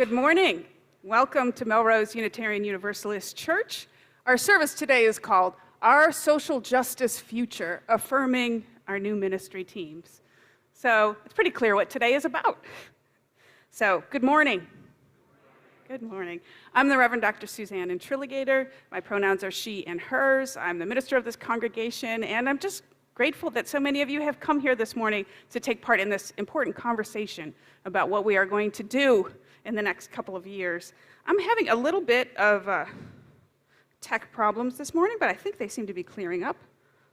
Good morning. Welcome to Melrose Unitarian Universalist Church. Our service today is called Our Social Justice Future, Affirming Our New Ministry Teams. So it's pretty clear what today is about. So good morning. Good morning. I'm the Reverend Dr. Suzanne Intriligator. My pronouns are she and hers. I'm the minister of this congregation, and I'm just grateful that so many of you have come here this morning to take part in this important conversation about what we are going to do in the next couple of years. I'm having a little bit of tech problems this morning, but I think they seem to be clearing up.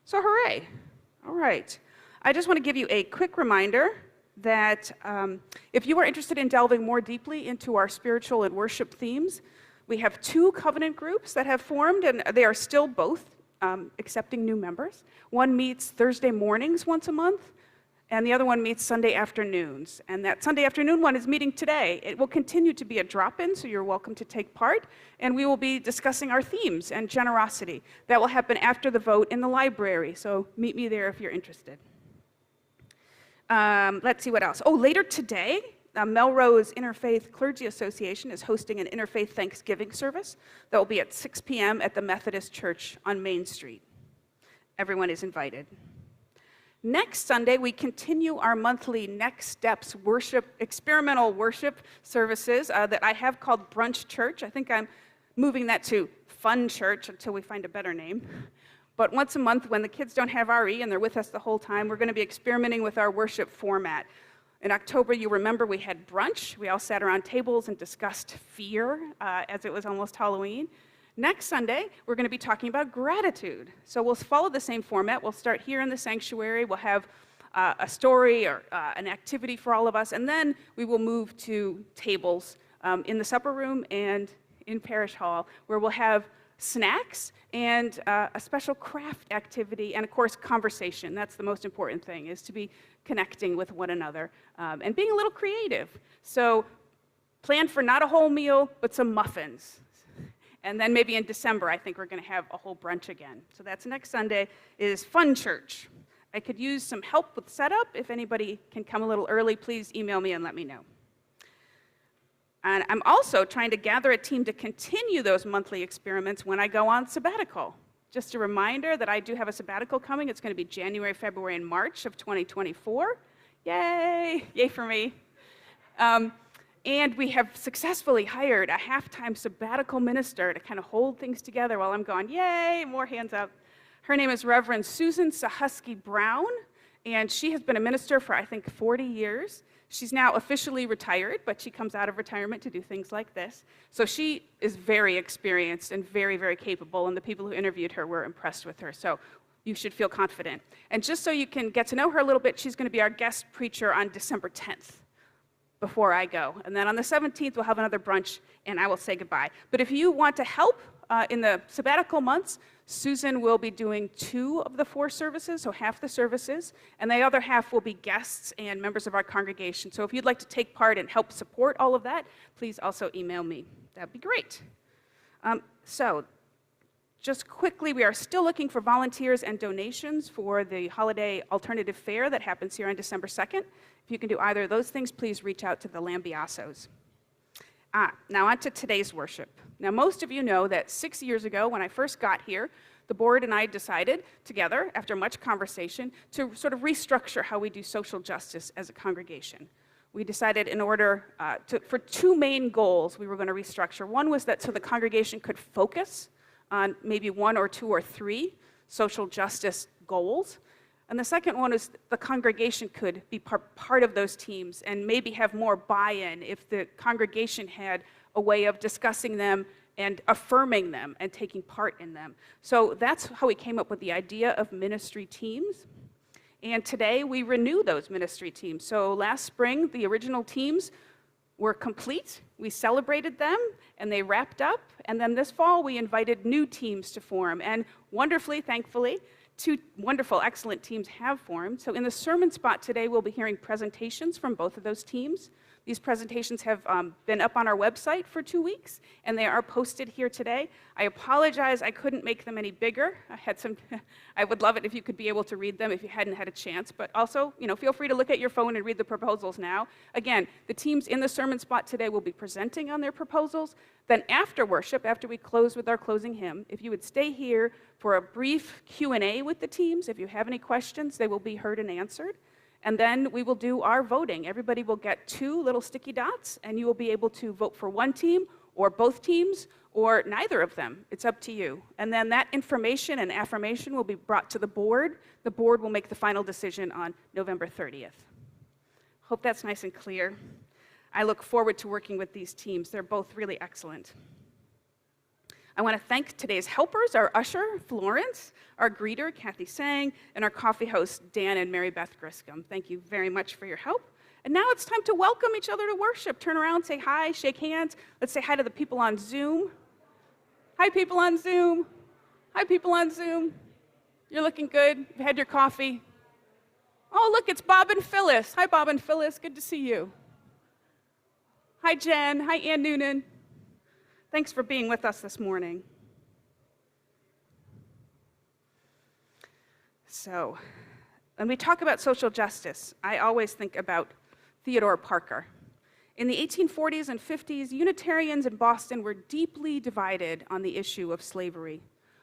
So hooray. All right. I just want to give you a quick reminder that if you are interested in delving more deeply into our spiritual and worship themes, we have two covenant groups that have formed, and they are still both accepting new members. One meets Thursday mornings once a month, and the other one meets Sunday afternoons. And that Sunday afternoon one is meeting today. It will continue to be a drop-in, so you're welcome to take part, and we will be discussing our themes and generosity. That will happen after the vote in the library, so meet me there if you're interested. Let's see what else. Oh, later today, Melrose Interfaith Clergy Association is hosting an Interfaith Thanksgiving service that will be at 6 p.m. at the Methodist Church on Main Street. Everyone is invited. Next Sunday, we continue our monthly Next Steps experimental worship services that I have called Brunch Church. I think I'm moving that to Fun Church until we find a better name. But once a month, when the kids don't have RE and they're with us the whole time, we're going to be experimenting with our worship format. In October, you remember we had brunch. We all sat around tables and discussed fear as it was almost Halloween. Next Sunday, we're going to be talking about gratitude. So we'll follow the same format. We'll start here in the sanctuary. We'll have a story or an activity for all of us, and then we will move to tables in the supper room and in Parish Hall, where we'll have snacks and a special craft activity, and of course conversation. That's the most important thing, is to be connecting with one another and being a little creative. So plan for not a whole meal, but some muffins. And then maybe in December, I think we're going to have a whole brunch again. So that's next Sunday, is Fun Church. I could use some help with setup. If anybody can come a little early, please email me and let me know. And I'm also trying to gather a team to continue those monthly experiments when I go on sabbatical. Just a reminder that I do have a sabbatical coming. It's going to be January, February, and March of 2024. Yay! Yay for me. And we have successfully hired a half-time sabbatical minister to kind of hold things together while I'm gone. Yay! More hands up. Her name is Reverend Susan Sahusky Brown, and she has been a minister for, I think, 40 years. She's now officially retired, but she comes out of retirement to do things like this. So she is very experienced and very, very capable, and the people who interviewed her were impressed with her. So you should feel confident. And just so you can get to know her a little bit, she's going to be our guest preacher on December 10th before I go. And then on the 17th, we'll have another brunch, and I will say goodbye. But if you want to help in the sabbatical months, Susan will be doing 2 of the 4 services, so half the services, and the other half will be guests and members of our congregation. So if you'd like to take part and help support all of that, please also email me. That'd be great. So just quickly, we are still looking for volunteers and donations for the holiday alternative fair that happens here on December 2nd. If you can do either of those things, please reach out to the Lambiasos. Now on to today's worship. Now most of you know that 6 years ago, when I first got here, the board and I decided together, after much conversation, to sort of restructure how we do social justice as a congregation. We decided in order for 2 main goals we were going to restructure. One was that so the congregation could focus on maybe 1 or 2 or 3 social justice goals. And the second one is the congregation could be part of those teams and maybe have more buy-in if the congregation had a way of discussing them and affirming them and taking part in them. So that's how we came up with the idea of ministry teams. And today we renew those ministry teams. So last spring, the original teams were complete. We celebrated them and they wrapped up. And then this fall, we invited new teams to form. And wonderfully, thankfully, 2 wonderful, excellent teams have formed. So in the sermon spot today, we'll be hearing presentations from both of those teams. These presentations have been up on our website for 2 weeks, and they are posted here today. I apologize I couldn't make them any bigger. I would love it if you could be able to read them if you hadn't had a chance, but also, feel free to look at your phone and read the proposals now. Again, the teams in the sermon spot today will be presenting on their proposals. Then after worship, after we close with our closing hymn, if you would stay here for a brief Q&A with the teams, if you have any questions, they will be heard and answered. And then we will do our voting. Everybody will get 2 little sticky dots, and you will be able to vote for one team or both teams or neither of them. It's up to you. And then that information and affirmation will be brought to the board. The board will make the final decision on November 30th. Hope that's nice and clear. I look forward to working with these teams. They're both really excellent. I want to thank today's helpers, our usher, Florence, our greeter, Kathy Sang, and our coffee hosts, Dan and Mary Beth Griscom. Thank you very much for your help. And now it's time to welcome each other to worship. Turn around, say hi, shake hands. Let's say hi to the people on Zoom. Hi, people on Zoom. Hi, people on Zoom. You're looking good. You've had your coffee. Oh, look, it's Bob and Phyllis. Hi, Bob and Phyllis. Good to see you. Hi, Jen. Hi, Ann Noonan. Thanks for being with us this morning. So, when we talk about social justice, I always think about Theodore Parker. In the 1840s and 50s, Unitarians in Boston were deeply divided on the issue of slavery.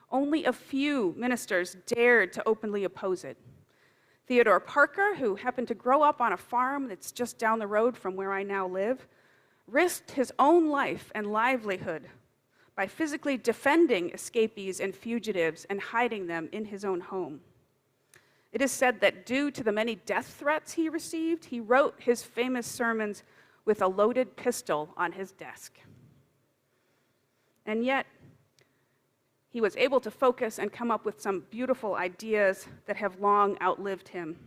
Only a few ministers dared to openly oppose it. Theodore Parker, who happened to grow up on a farm that's just down the road from where I now live, risked his own life and livelihood by physically defending escapees and fugitives and hiding them in his own home. It is said that due to the many death threats he received, he wrote his famous sermons with a loaded pistol on his desk. And yet, he was able to focus and come up with some beautiful ideas that have long outlived him.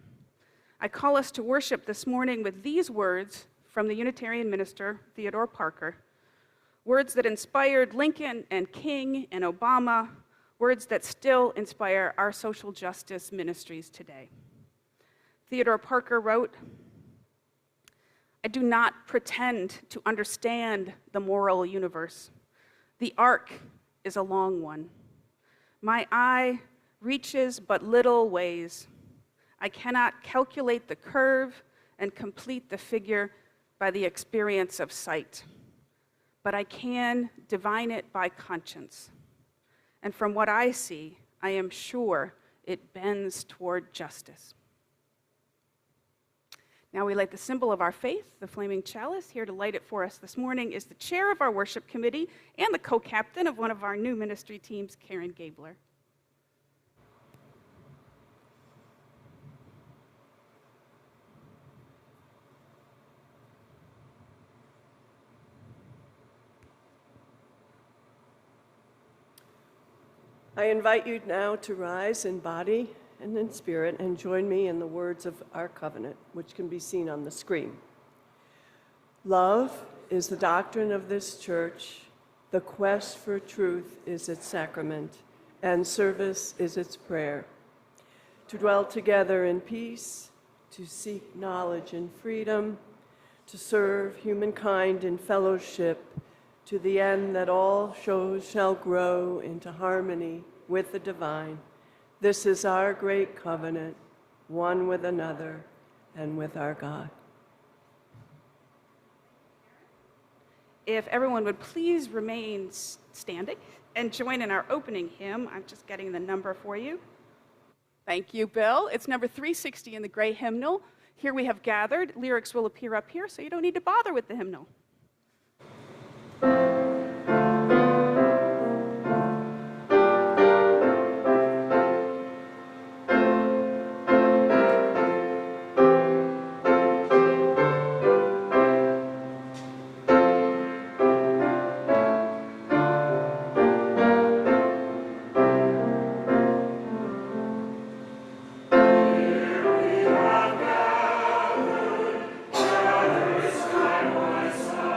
I call us to worship this morning with these words from the Unitarian minister, Theodore Parker, words that inspired Lincoln and King and Obama, words that still inspire our social justice ministries today. Theodore Parker wrote, "I do not pretend to understand the moral universe. The arc is a long one. My eye reaches but little ways. I cannot calculate the curve and complete the figure by the experience of sight, but I can divine it by conscience. And from what I see, I am sure it bends toward justice." Now we light the symbol of our faith, the flaming chalice. Here to light it for us this morning is the chair of our worship committee and the co-captain of one of our new ministry teams, Karen Gabler. I invite you now to rise in body and in spirit and join me in the words of our covenant, which can be seen on the screen. Love is the doctrine of this church, the quest for truth is its sacrament, and service is its prayer. To dwell together in peace, to seek knowledge in freedom, to serve humankind in fellowship, to the end that all shall grow into harmony with the divine. This is our great covenant, one with another and with our God. If everyone would please remain standing and join in our opening hymn. I'm just getting the number for you. Thank you, Bill. It's number 360 in the gray hymnal. Here we have gathered. Lyrics will appear up here, so you don't need to bother with the hymnal. This time was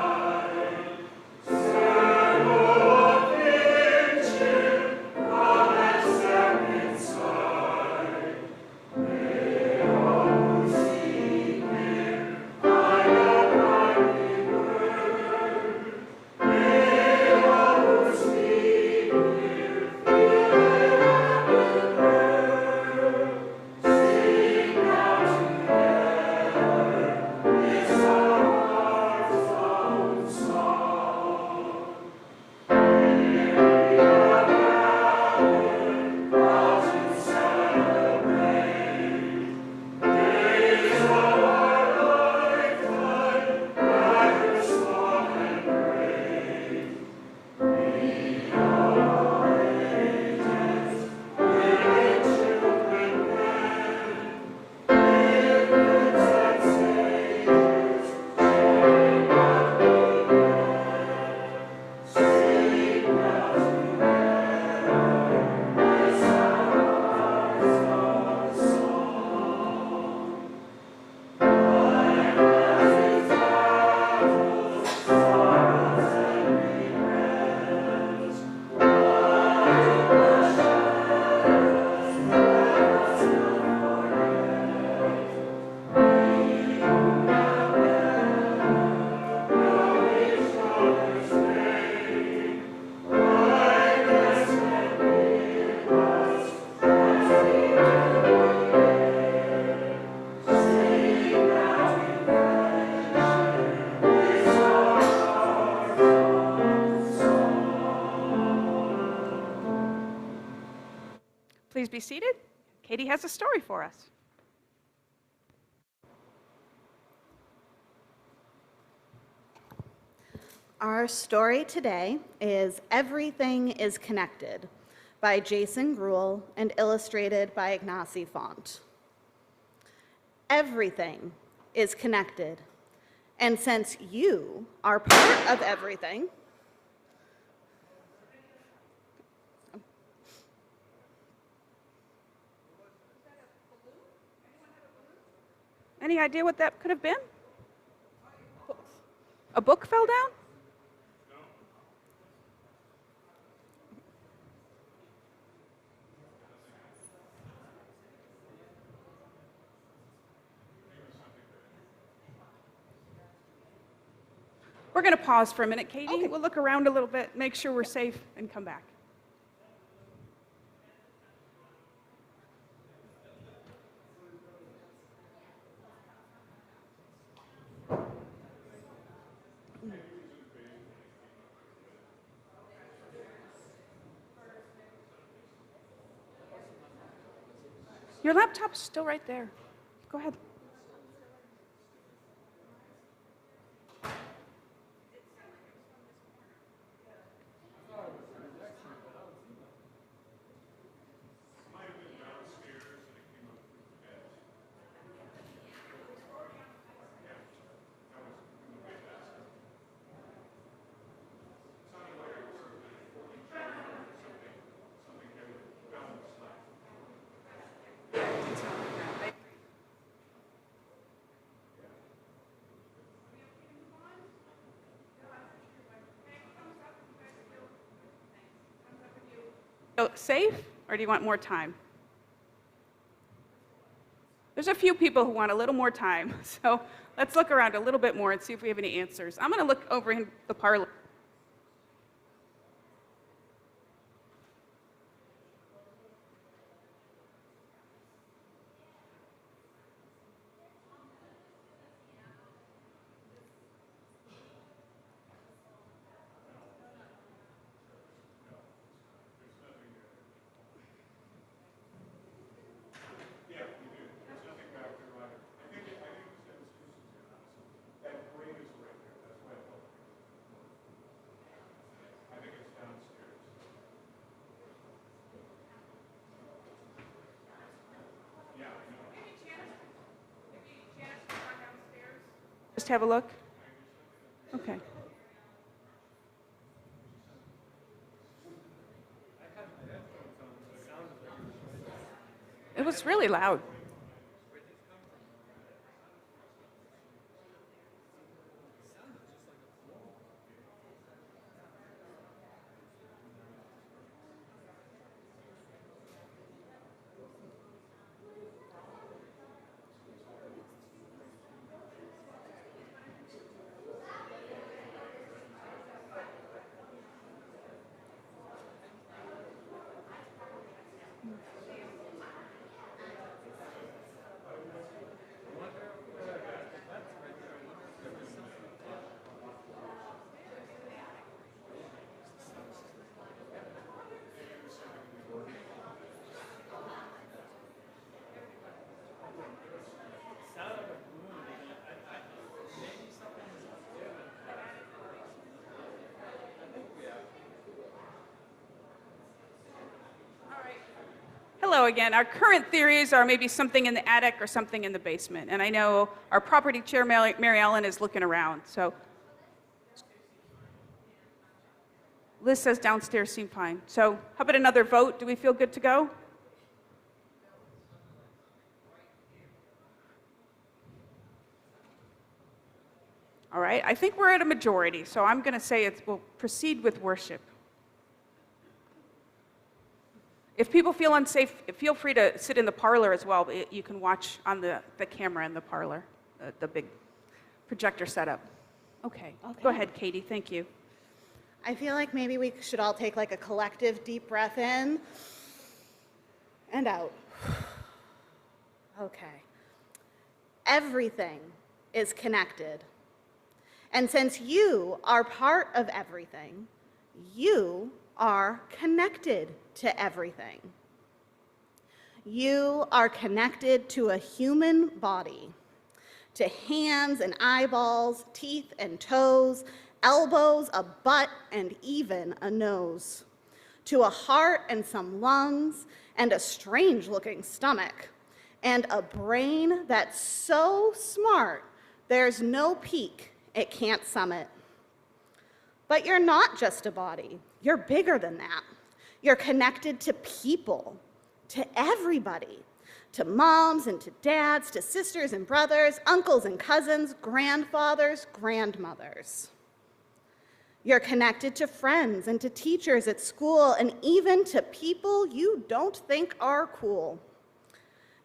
be seated. Katie has a story for us. Our story today is Everything is Connected by Jason Gruel and illustrated by Ignacy Font. Everything is connected, and since you are part of everything, Any idea what that could have been? A book fell down? We're going to pause for a minute, Katie. Okay. We'll look around a little bit, make sure we're safe, and come back. Your laptop's still right there. Go ahead. So, safe, or do you want more time? There's a few people who want a little more time, so let's look around a little bit more and see if we have any answers. I'm going to look over in the parlor. Just have a look? Okay. It was really loud. Hello again. Our current theories are maybe something in the attic or something in the basement. And I know our property chair, Mary Ellen, is looking around. So Liz says downstairs seem fine. So how about another vote? Do we feel good to go? All right. I think we're at a majority. So I'm going to say we'll proceed with worship. If people feel unsafe, feel free to sit in the parlor as well. You can watch on the camera in the parlor, the big projector setup. Okay. Go ahead, Katie. Thank you. I feel like maybe we should all take like a collective deep breath in and out. Okay. Everything is connected. And since you are part of everything, you are connected to everything. You are connected to a human body, to hands and eyeballs, teeth and toes, elbows, a butt, and even a nose, to a heart and some lungs, and a strange-looking stomach, and a brain that's so smart there's no peak it can't summit. But you're not just a body. You're bigger than that. You're connected to people, to everybody, to moms and to dads, to sisters and brothers, uncles and cousins, grandfathers, grandmothers. You're connected to friends and to teachers at school and even to people you don't think are cool.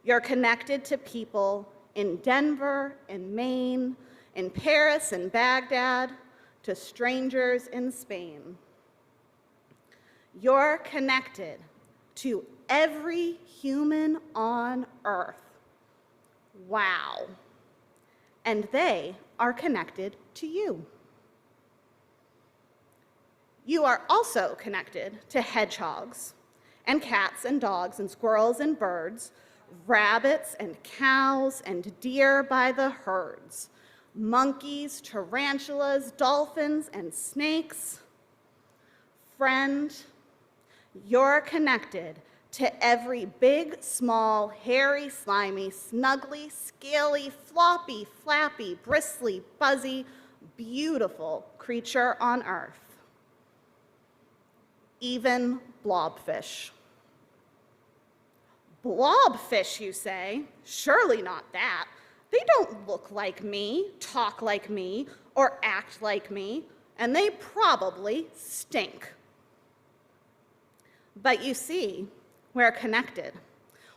You're connected to people in Denver, in Maine, in Paris and Baghdad, to strangers in Spain. You're connected to every human on earth. Wow. And they are connected to you. You are also connected to hedgehogs and cats and dogs and squirrels and birds, rabbits and cows and deer by the herds, monkeys, tarantulas, dolphins, and snakes. Friend, you're connected to every big, small, hairy, slimy, snuggly, scaly, floppy, flappy, bristly, buzzy, beautiful creature on earth. Even blobfish. Blobfish, you say? Surely not that. They don't look like me, talk like me, or act like me, and they probably stink. But you see, we're connected.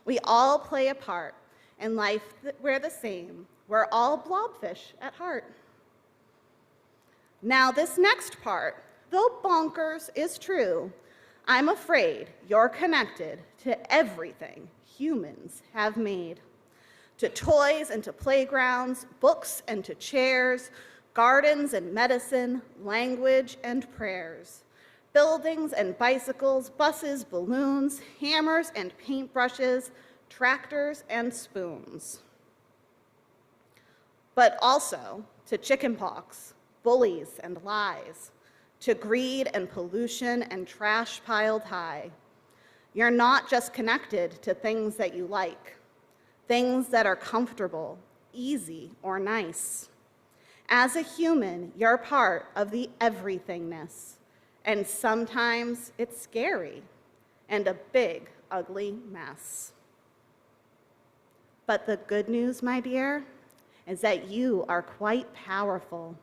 We all play a part in life. We're the same. We're all blobfish at heart. Now, this next part, though bonkers, is true. I'm afraid you're connected to everything humans have made, to toys and to playgrounds, books and to chairs, gardens and medicine, language and prayers, buildings and bicycles, buses, balloons, hammers and paintbrushes, tractors and spoons. But also to chickenpox, bullies and lies, to greed and pollution and trash piled high. You're not just connected to things that you like, things that are comfortable, easy, or nice. As a human, you're part of the everythingness, and sometimes it's scary and a big, ugly mess. But the good news, my dear, is that you are quite powerful.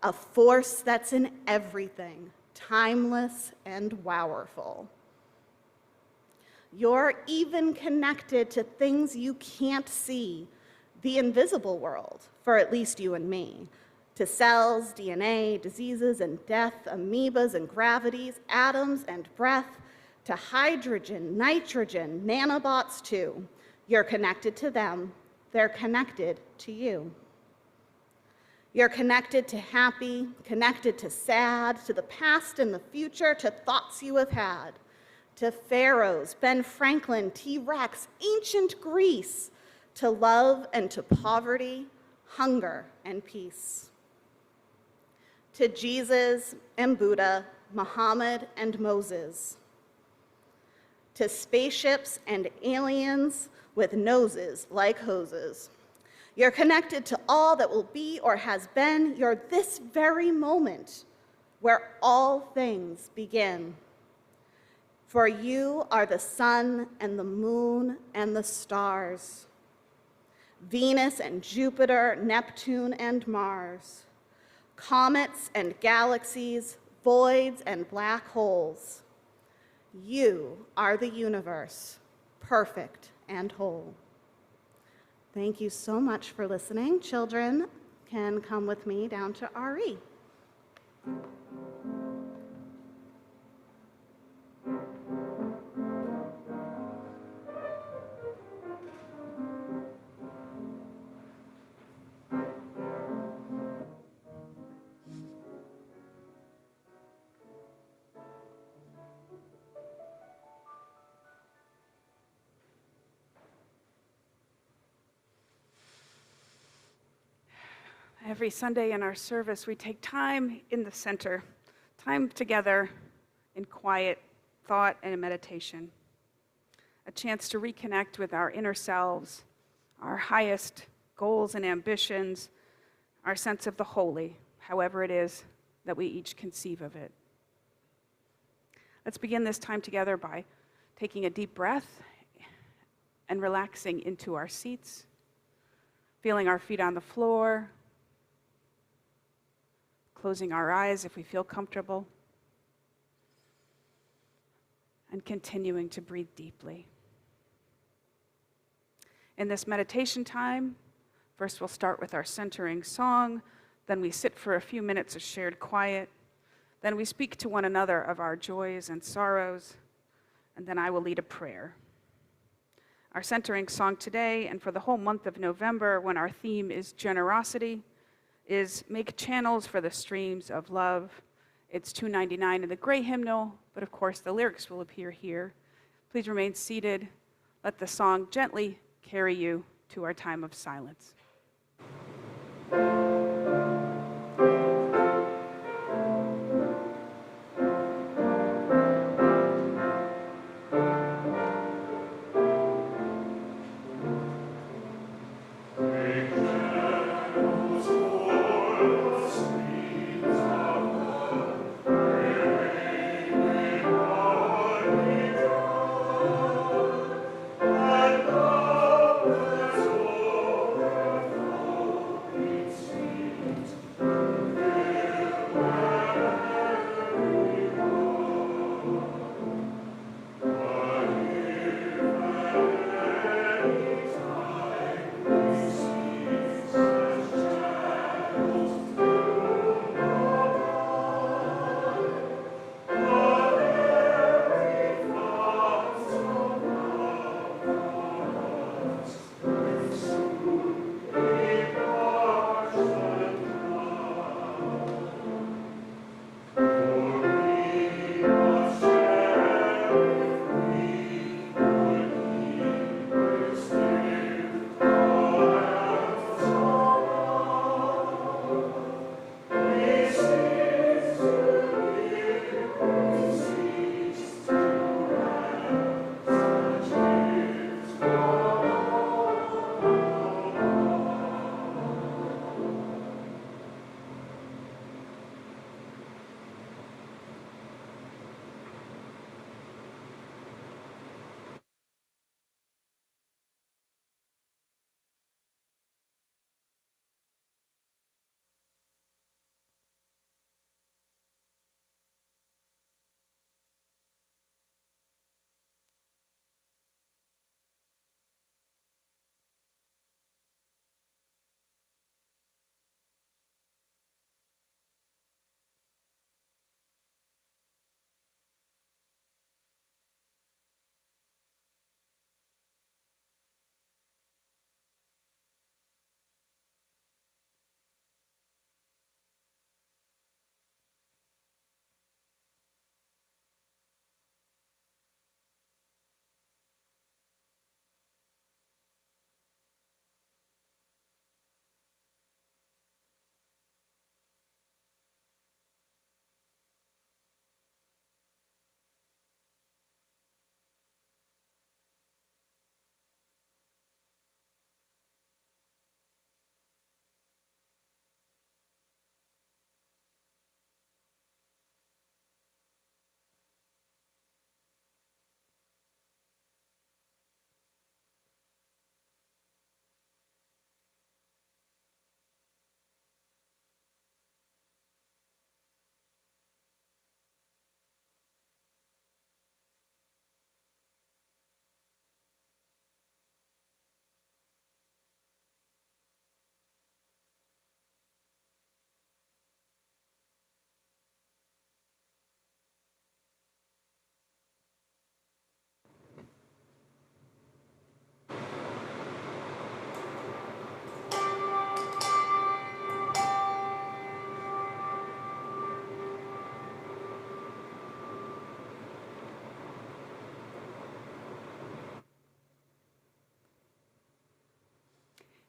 A force that's in everything, timeless and powerful. You're even connected to things you can't see, the invisible world, for at least you and me, to cells, DNA, diseases and death, amoebas and gravities, atoms and breath, to hydrogen, nitrogen, nanobots too. You're connected to them, they're connected to you. You're connected to happy, connected to sad, to the past and the future, to thoughts you have had, to pharaohs, Ben Franklin, T-Rex, ancient Greece, to love and to poverty, hunger and peace. To Jesus and Buddha, Muhammad and Moses. To spaceships and aliens with noses like hoses. You're connected to all that will be or has been. You're this very moment where all things begin. For you are the sun and the moon and the stars, Venus and Jupiter, Neptune and Mars, comets and galaxies, voids and black holes. You are the universe, perfect and whole. Thank you so much for listening. Children can come with me down to RE. every Sunday in our service, we take time in the center, time together in quiet thought and meditation, a chance to reconnect with our inner selves, our highest goals and ambitions, our sense of the holy, however it is that we each conceive of it. Let's begin this time together by taking a deep breath and relaxing into our seats, feeling our feet on the floor, closing our eyes if we feel comfortable, and continuing to breathe deeply. In this meditation time, first we'll start with our centering song, then we sit for a few minutes of shared quiet, then we speak to one another of our joys and sorrows, and then I will lead a prayer. Our centering song today, and for the whole month of November, when our theme is generosity, is Make Channels for the Streams of Love. It's $2.99 in the gray hymnal, but of course the lyrics will appear here. Please remain seated. Let the song gently carry you to our time of silence.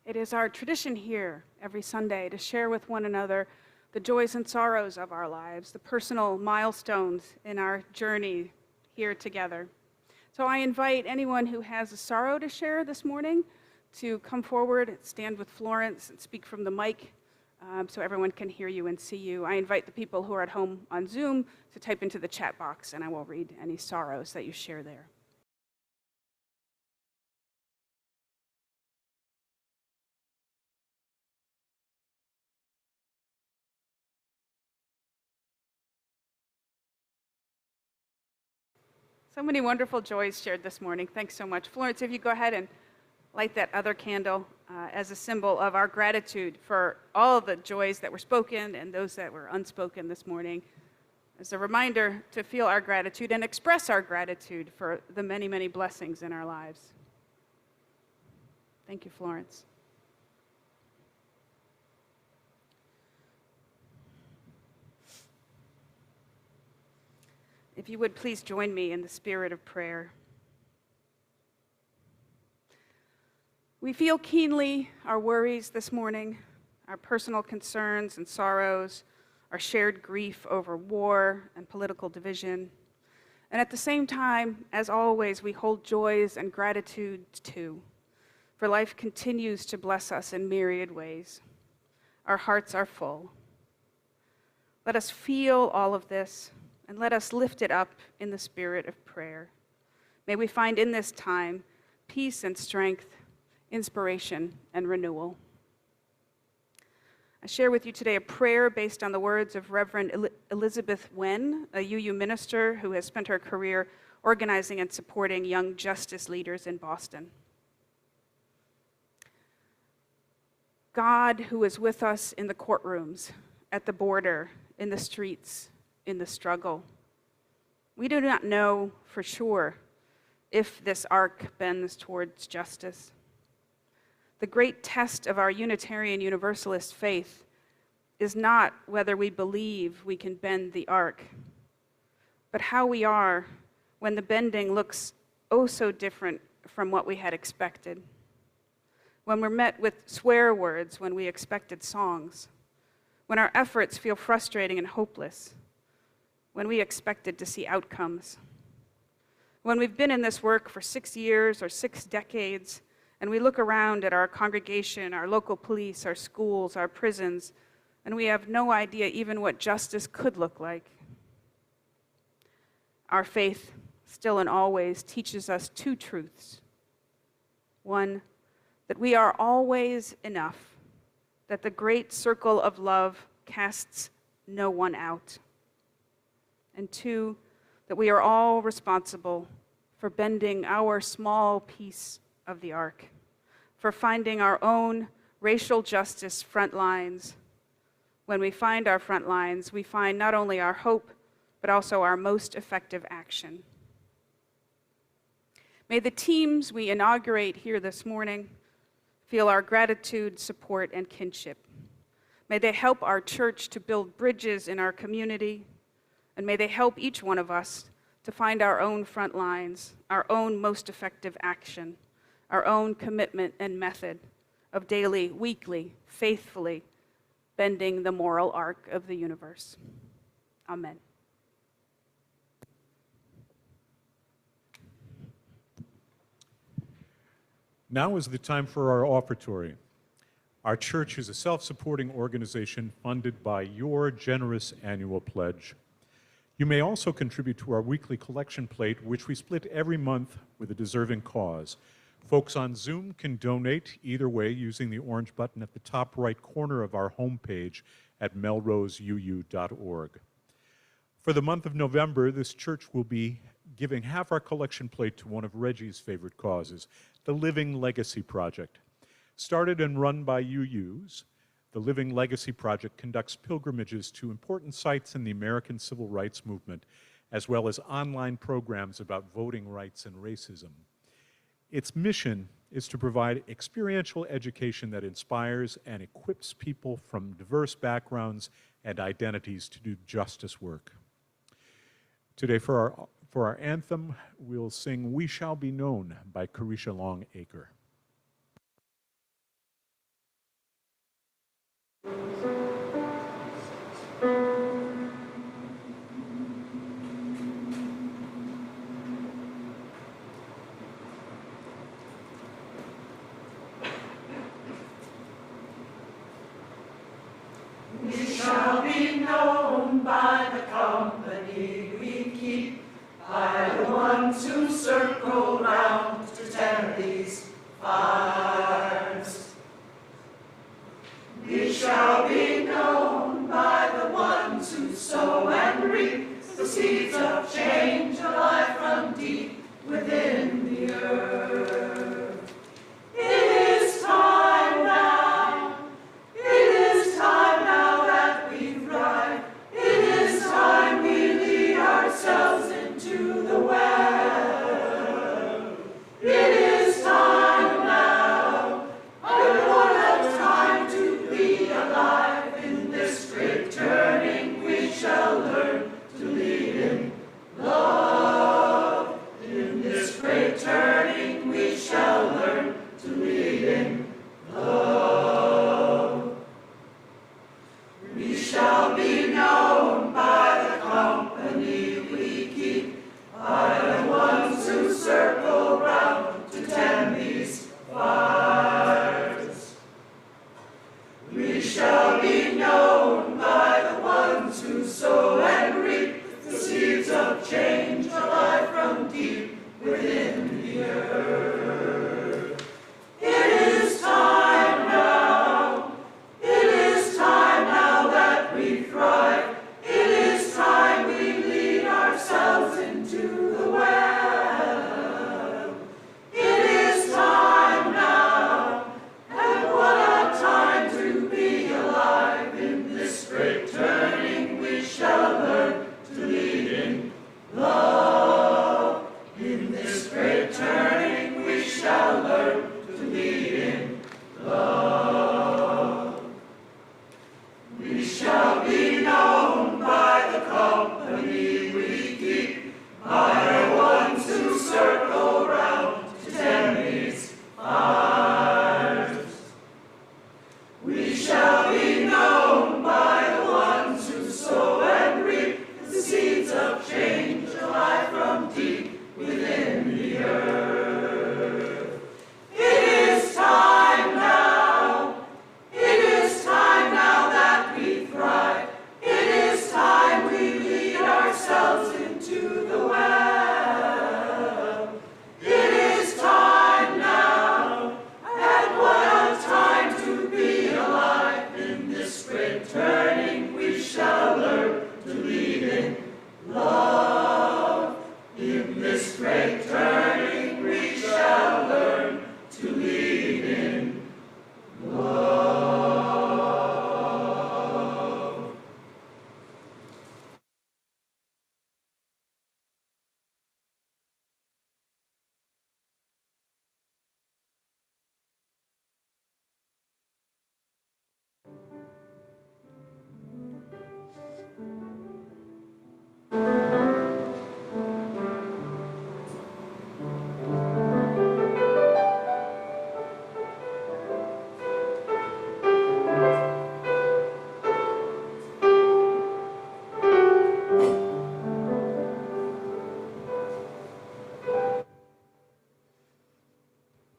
It is our tradition here every Sunday to share with one another the joys and sorrows of our lives, the personal milestones in our journey here together. So I invite anyone who has a sorrow to share this morning to come forward, stand with Florence, and speak from the mic so everyone can hear you and see you. I invite the people who are at home on Zoom to type into the chat box, and I will read any sorrows that you share there. So many wonderful joys shared this morning. Thanks so much. Florence, if you go ahead and light that other candle as a symbol of our gratitude for all the joys that were spoken and those that were unspoken this morning, as a reminder to feel our gratitude and express our gratitude for the many, many blessings in our lives. Thank you, Florence. If you would please join me in the spirit of prayer. We feel keenly our worries this morning, our personal concerns and sorrows, our shared grief over war and political division. And at the same time, as always, we hold joys and gratitude too, for life continues to bless us in myriad ways. Our hearts are full. Let us feel all of this, and let us lift it up in the spirit of prayer. May we find in this time peace and strength, inspiration and renewal. I share with you today a prayer based on the words of Reverend Elizabeth Wen, a UU minister who has spent her career organizing and supporting young justice leaders in Boston. God, who is with us in the courtrooms, at the border, in the streets, in the struggle. We do not know for sure if this arc bends towards justice. The great test of our Unitarian Universalist faith is not whether we believe we can bend the arc, but how we are when the bending looks oh so different from what we had expected. When we're met with swear words when we expected songs, when our efforts feel frustrating and hopeless, when we expected to see outcomes. When we've been in this work for 6 years or 6 decades, and we look around at our congregation, our local police, our schools, our prisons, and we have no idea even what justice could look like. Our faith, still and always, teaches us 2 truths. One, that we are always enough, that the great circle of love casts no one out. And 2, that we are all responsible for bending our small piece of the arc, for finding our own racial justice front lines. When we find our front lines, we find not only our hope, but also our most effective action. May the teams we inaugurate here this morning feel our gratitude, support, and kinship. May they help our church to build bridges in our community, and may they help each one of us to find our own front lines, our own most effective action, our own commitment and method of daily, weekly, faithfully bending the moral arc of the universe. Amen. Now is the time for our offertory. Our church is a self-supporting organization funded by your generous annual pledge. You may also contribute to our weekly collection plate, which we split every month with a deserving cause. Folks on Zoom can donate either way using the orange button at the top right corner of our homepage at melroseuu.org. For the month of November, this church will be giving half our collection plate to one of Reggie's favorite causes, the Living Legacy Project. Started and run by UUs, the Living Legacy Project conducts pilgrimages to important sites in the American Civil Rights Movement, as well as online programs about voting rights and racism. Its mission is to provide experiential education that inspires and equips people from diverse backgrounds and identities to do justice work. Today, for our anthem, we'll sing "We Shall Be Known" by Carisha Longacre. We shall be known by the company we keep, by the ones who circle round to tend these fires. We shall be known by the ones who sow and reap the seeds of change alive from deep within the earth. It is time now. It is time now that we thrive. It is time we lead ourselves into the well. It is time now, and what a time to be alive. In this great turning we shall learn to lead in love. In this great turning we shall learn to lead in love. We shall be known by the company we keep, by the ones who circle round to tend these fires. We shall be known by the ones who sow and reap the seeds of change alive from deep within the earth. It is time now. It is time now that we thrive. It is time we lead ourselves into the well. It is time now, and what a time to be alive. In this great turning we shall learn to lead in love. In this great turning we shall learn to lead in love. We shall be known by the company we keep, by the ones who circle round to tend these fires. We shall be known by the ones who sow and reap the seeds of change alive from deep within the earth. It is time now. It is time now that we thrive. It is time we lead ourselves into the well. It is time now, and what a time to be alive. In this great turning we shall learn to lead in love. In this great turning we shall learn to lead in love.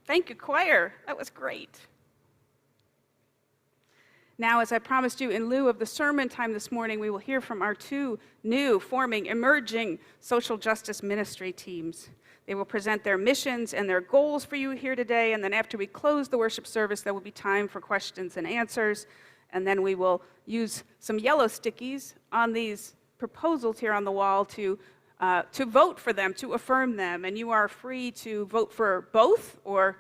Thank you, choir. That was great. Now, as I promised you, in lieu of the sermon time this morning, we will hear from our two new, forming, emerging social justice ministry teams. They will present their missions and their goals for you here today, and then after we close the worship service, there will be time for questions and answers, and then we will use some yellow stickies on these proposals here on the wall to vote for them, to affirm them, and you are free to vote for both or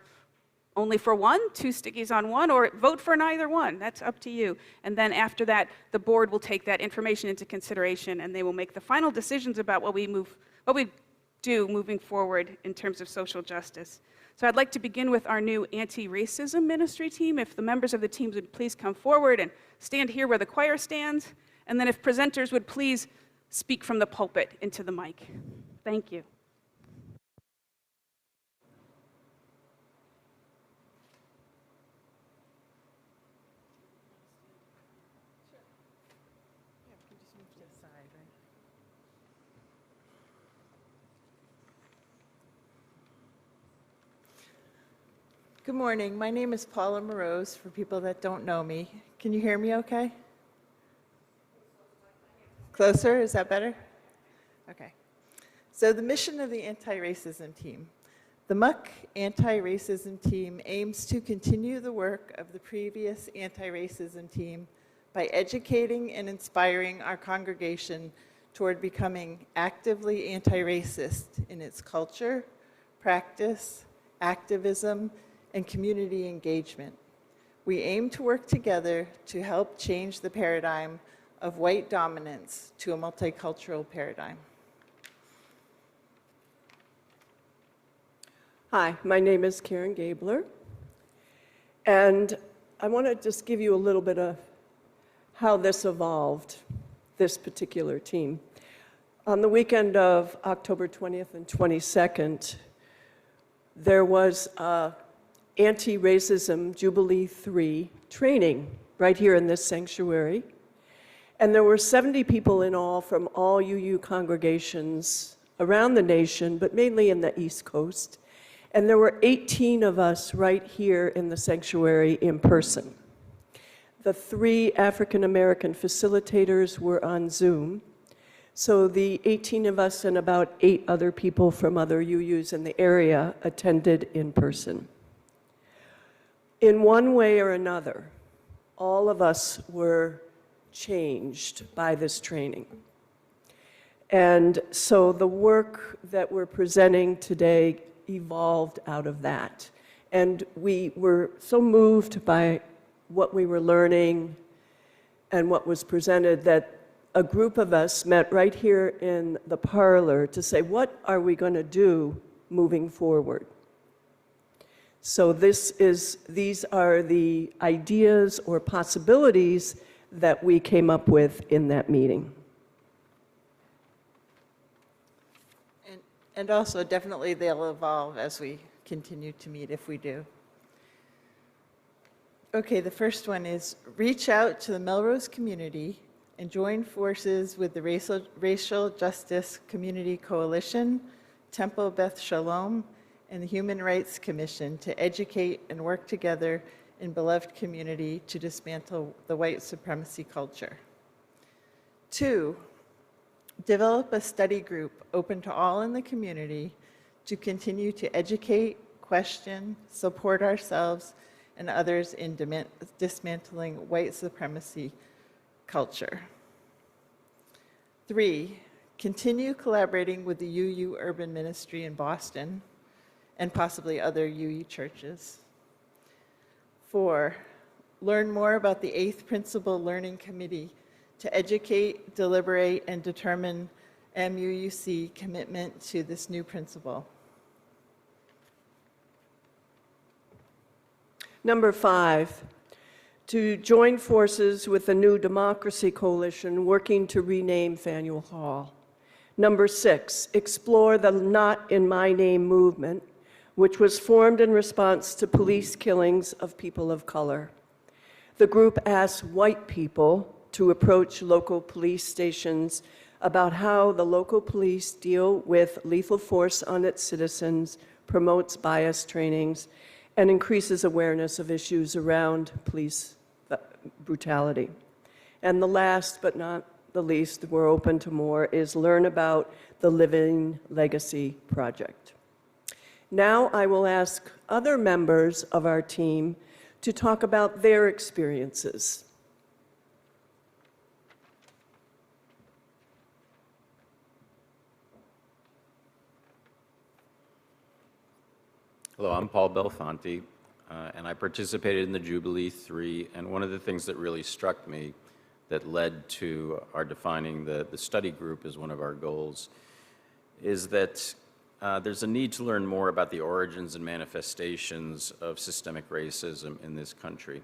only for one, 2 stickies on one, or vote for neither one. That's up to you. And then after that, the board will take that information into consideration, and they will make the final decisions about what we do moving forward in terms of social justice. So I'd like to begin with our new anti-racism ministry team. If the members of the teams would please come forward and stand here where the choir stands, and then if presenters would please speak from the pulpit into the mic. Thank you. to the side, right? Good morning. My name is Paula Morose, for people that don't know me. Can you hear me okay? Closer? Is that better? Okay. So the mission of the anti-racism team. The MUUC anti-racism team aims to continue the work of the previous anti-racism team by educating and inspiring our congregation toward becoming actively anti-racist in its culture, practice, activism, and community engagement. We aim to work together to help change the paradigm of white dominance to a multicultural paradigm. Hi, my name is Karen Gabler, and I want to just give you a little bit of how this evolved, this particular team. On the weekend of October 20th and 22nd, there was a Anti-Racism Jubilee 3 training right here in this sanctuary, and there were 70 people in all from all UU congregations around the nation, but mainly in the East Coast. And there were 18 of us right here in the sanctuary in person. The 3 African-American facilitators were on Zoom. So the 18 of us and about 8 other people from other UUs in the area attended in person. In one way or another, all of us were changed by this training. And so the work that we're presenting today evolved out of that. And we were so moved by what we were learning and what was presented that a group of us met right here in the parlor to say, what are we going to do moving forward? So these are the ideas or possibilities that we came up with in that meeting. And also, definitely, they'll evolve as we continue to meet, if we do. Okay, the first one is reach out to the Melrose community and join forces with the Racial Justice Community Coalition, Temple Beth Shalom, and the Human Rights Commission to educate and work together in beloved community to dismantle the white supremacy culture. 2, develop a study group open to all in the community to continue to educate, question, support ourselves and others in dismantling white supremacy culture. 3, continue collaborating with the UU Urban Ministry in Boston and possibly other UU churches. 4, learn more about the 8th Principle Learning Committee to educate, deliberate, and determine MUUC commitment to this new principle. Number 5, to join forces with the New Democracy Coalition working to rename Faneuil Hall. Number 6, explore the Not in My Name movement, which was formed in response to police killings of people of color. The group asked white people to approach local police stations about how the local police deal with lethal force on its citizens, promotes bias trainings, and increases awareness of issues around police brutality. And the last but not the least, we're open to more, is learn about the Living Legacy Project. Now I will ask other members of our team to talk about their experiences. Hello, I'm Paul Belfonte, and I participated in the Jubilee 3, and one of the things that really struck me that led to our defining the study group as one of our goals is that there's a need to learn more about the origins and manifestations of systemic racism in this country.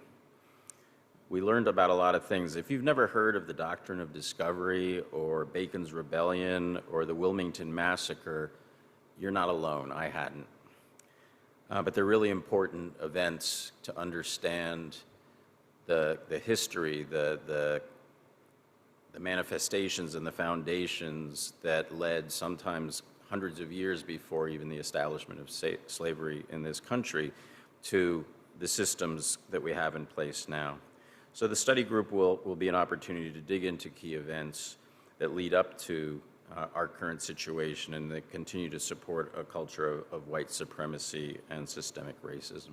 We learned about a lot of things. If you've never heard of the Doctrine of Discovery or Bacon's Rebellion or the Wilmington Massacre, you're not alone. I hadn't. But they're really important events to understand the history, the manifestations and the foundations that led sometimes hundreds of years before even the establishment of slavery in this country to the systems that we have in place now. So the study group will be an opportunity to dig into key events that lead up to our current situation and that continue to support a culture of white supremacy and systemic racism.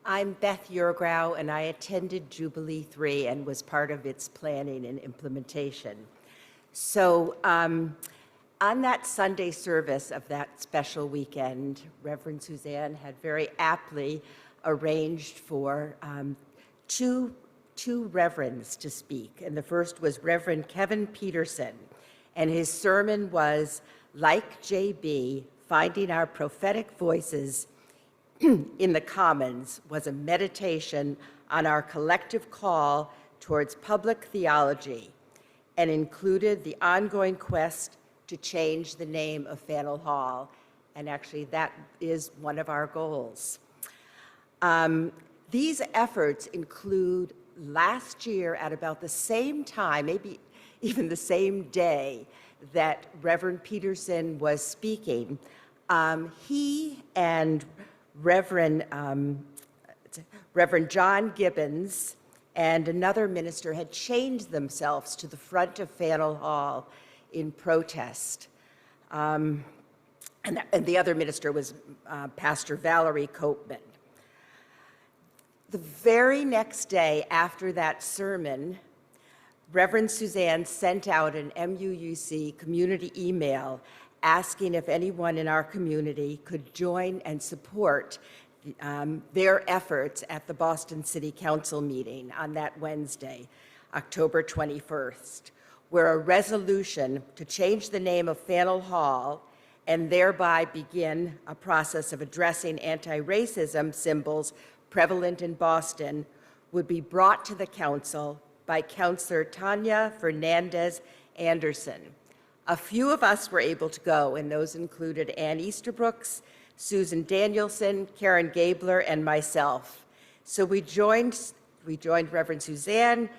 I'm Beth Yurgrau, and I attended Jubilee 3 and was part of its planning and implementation. So on that Sunday service of that special weekend, Reverend Suzanne had very aptly arranged for two reverends to speak. And the first was Reverend Kevin Peterson, and his sermon was, like JB, Finding Our Prophetic Voices in the Commons, was a meditation on our collective call towards public theology and included the ongoing quest to change the name of Faneuil Hall. And actually, that is one of our goals. These efforts include last year at about the same time, maybe even the same day that Reverend Peterson was speaking, he and Reverend John Gibbons and another minister had changed themselves to the front of Faneuil Hall in protest. And the other minister was Pastor Valerie Copeman. The very next day after that sermon, Reverend Suzanne sent out an MUUC community email asking if anyone in our community could join and support their efforts at the Boston City Council meeting on that Wednesday, October 21st, where a resolution to change the name of Faneuil Hall and thereby begin a process of addressing anti-racism symbols prevalent in Boston would be brought to the council by Councilor Tanya Fernandez Anderson. A few of us were able to go, and those included Ann Easterbrooks, Susan Danielson, Karen Gabler, and myself. So we joined Reverend Suzanne,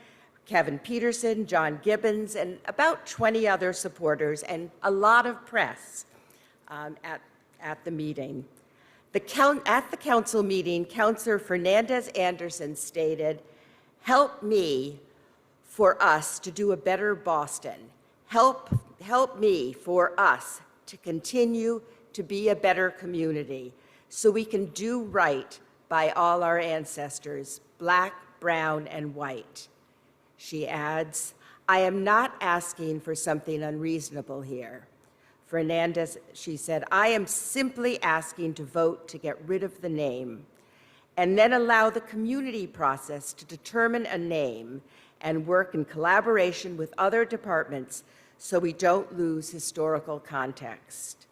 Kevin Peterson, John Gibbons, and about 20 other supporters, and a lot of press at the meeting. At the council meeting, Councilor Fernandez Anderson stated, "Help me for us to do a better Boston. Help me for us to continue to be a better community so we can do right by all our ancestors, Black, brown, and white." She adds, "I am not asking for something unreasonable here." Fernandez, she said, "I am simply asking to vote to get rid of the name and then allow the community process to determine a name and work in collaboration with other departments so we don't lose historical context."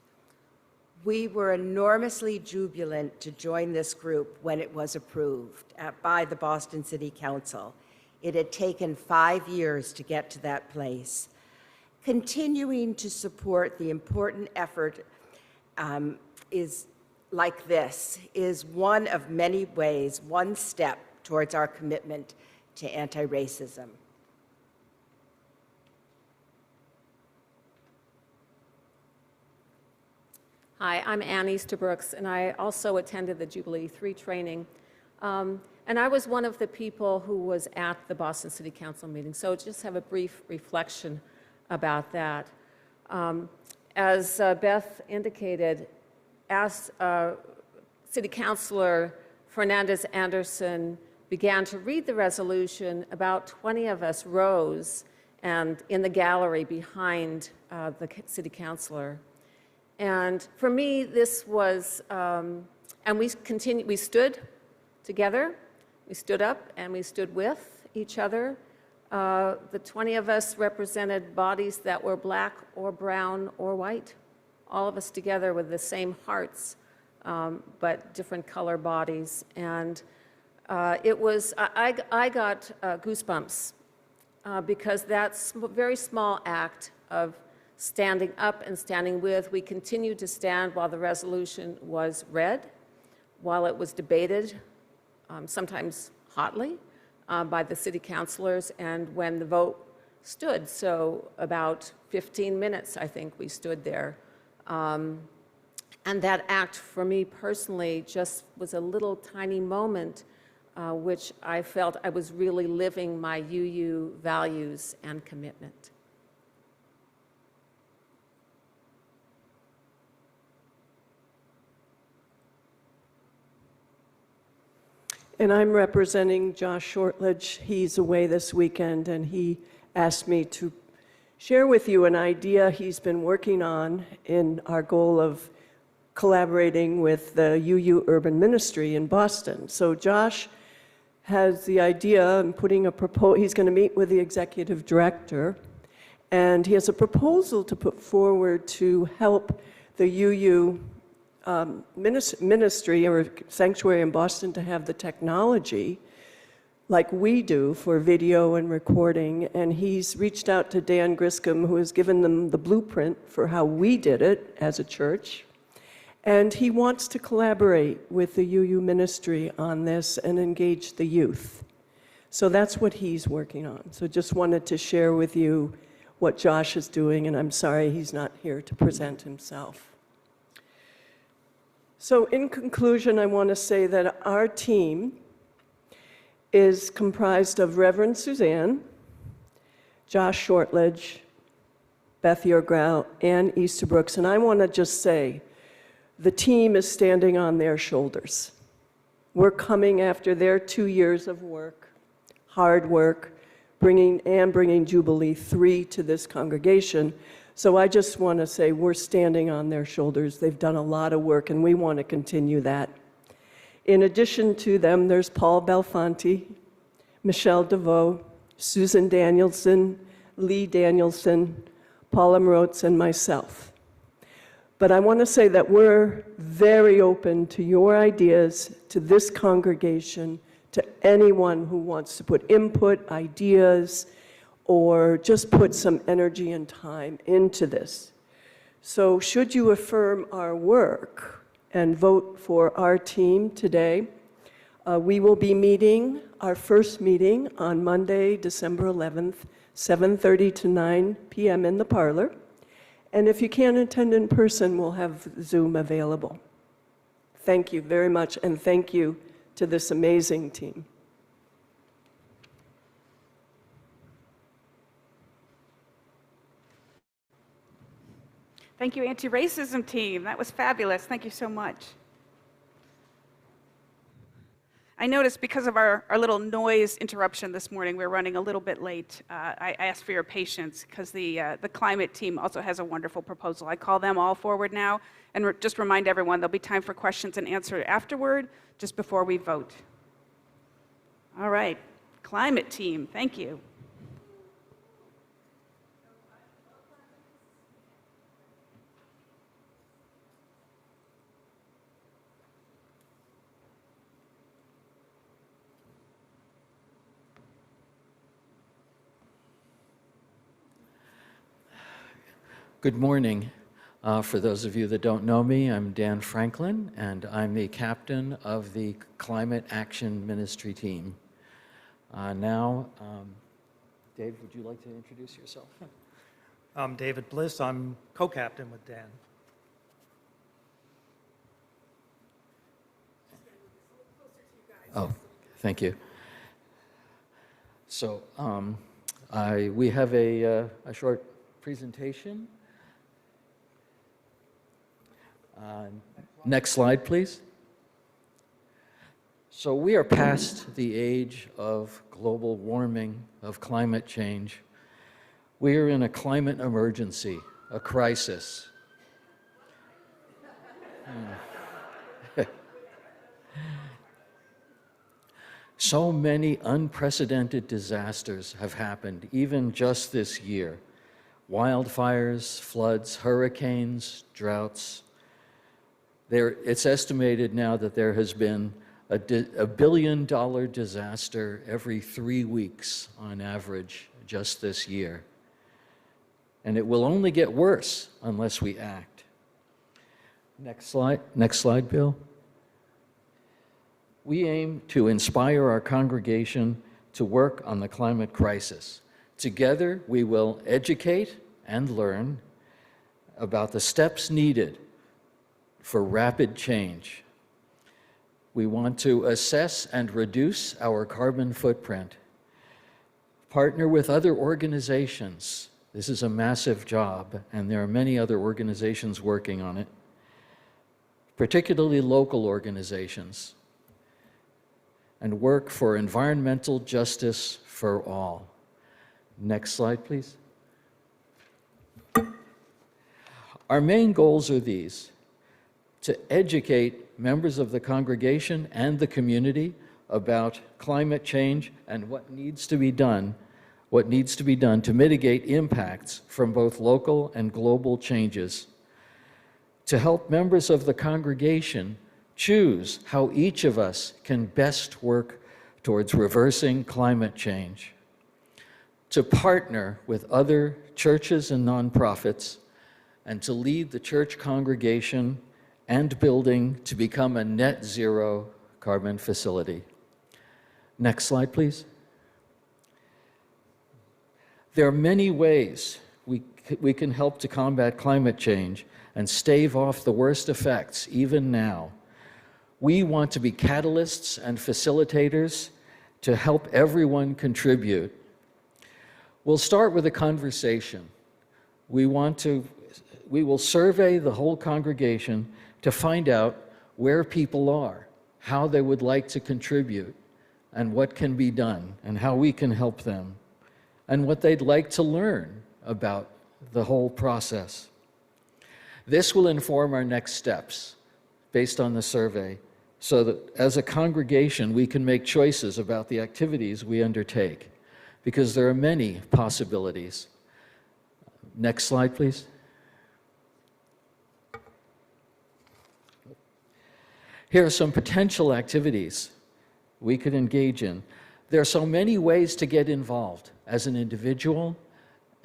We were enormously jubilant to join this group when it was approved by the Boston City Council. It had taken 5 years to get to that place. Continuing to support the important effort is one of many ways, one step towards our commitment to anti-racism. Hi, I'm Ann Easterbrooks, and I also attended the Jubilee 3 training. And I was one of the people who was at the Boston City Council meeting, so just have a brief reflection about that. As Beth indicated, as City Councilor Fernandez Anderson began to read the resolution, about 20 of us rose and in the gallery behind the City Councilor. And for me, this was, and we stood together, we stood up and we stood with each other. The 20 of us represented bodies that were Black or brown or white, all of us together with the same hearts, but different color bodies. And it was, I got goosebumps because that very small act of standing up and standing with, we continued to stand while the resolution was read, while it was debated, sometimes hotly, by the city councilors, and when the vote stood. So about 15 minutes, I think, we stood there. And that act, for me personally, just was a little tiny moment which I felt I was really living my UU values and commitment. And I'm representing Josh Shortledge. He's away this weekend, and he asked me to share with you an idea he's been working on in our goal of collaborating with the UU Urban Ministry in Boston. So Josh has the idea and putting a proposal. He's going to meet with the executive director, and he has a proposal to put forward to help the UU ministry or sanctuary in Boston to have the technology like we do for video and recording. And he's reached out to Dan Griscom, who has given them the blueprint for how we did it as a church. And he wants to collaborate with the UU ministry on this and engage the youth. So that's what he's working on. So just wanted to share with you what Josh is doing, and I'm sorry he's not here to present himself. So in conclusion, I want to say that our team is comprised of Reverend Suzanne, Josh Shortledge, Beth Yorgrau, Ann Easterbrooks, and I want to just say, the team is standing on their shoulders. We're coming after their 2 years of work, hard work, bringing Jubilee 3 to this congregation. So I just want to say we're standing on their shoulders. They've done a lot of work, and we want to continue that. In addition to them, there's Paul Belfonte, Michelle DeVoe, Susan Danielson, Lee Danielson, Paula Morotz, and myself. But I want to say that we're very open to your ideas, to this congregation, to anyone who wants to put input, ideas, or just put some energy and time into this. So should you affirm our work and vote for our team today, we will be meeting, our first meeting on Monday, December 11th, 7:30 to 9 p.m. in the parlor. And if you can't attend in person, we'll have Zoom available. Thank you very much, and thank you to this amazing team. Thank you, anti-racism team. That was fabulous. Thank you so much. I noticed because of our little noise interruption this morning, we're running a little bit late. I asked for your patience because the climate team also has a wonderful proposal. I call them all forward now, and just remind everyone there'll be time for questions and answers afterward, just before we vote. All right, climate team, thank you. Good morning. For those of you that don't know me, I'm Dan Franklin, and I'm the captain of the Climate Action Ministry team. Now, Dave, would you like to introduce yourself? I'm David Bliss. I'm co-captain with Dan. Oh, thank you. So we have a short presentation. Next slide, please. So we are past the age of global warming, of climate change. We are in a climate emergency, a crisis. So many unprecedented disasters have happened, even just this year. Wildfires, floods, hurricanes, droughts. It's estimated now that there has been a $1 billion disaster every 3 weeks on average just this year. And it will only get worse unless we act. Next slide, Bill. we aim to inspire our congregation to work on the climate crisis. Together, we will educate and learn about the steps needed for rapid change. We want to assess and reduce our carbon footprint, partner with other organizations. This is a massive job, and there are many other organizations working on it, particularly local organizations, and work for environmental justice for all. Next slide, please. Our main goals are these: to educate members of the congregation and the community about climate change and what needs to be done to mitigate impacts from both local and global changes, to help members of the congregation choose how each of us can best work towards reversing climate change, to partner with other churches and nonprofits, and to lead the church congregation and building to become a net zero carbon facility. Next slide, please. There are many ways we can help to combat climate change and stave off the worst effects, even now. We want to be catalysts and facilitators to help everyone contribute. We'll start with a conversation. We will survey the whole congregation to find out where people are, how they would like to contribute, and what can be done, and how we can help them, and what they'd like to learn about the whole process. This will inform our next steps based on the survey, so that as a congregation we can make choices about the activities we undertake, because there are many possibilities. Next slide, please. Here are some potential activities we could engage in. There are so many ways to get involved as an individual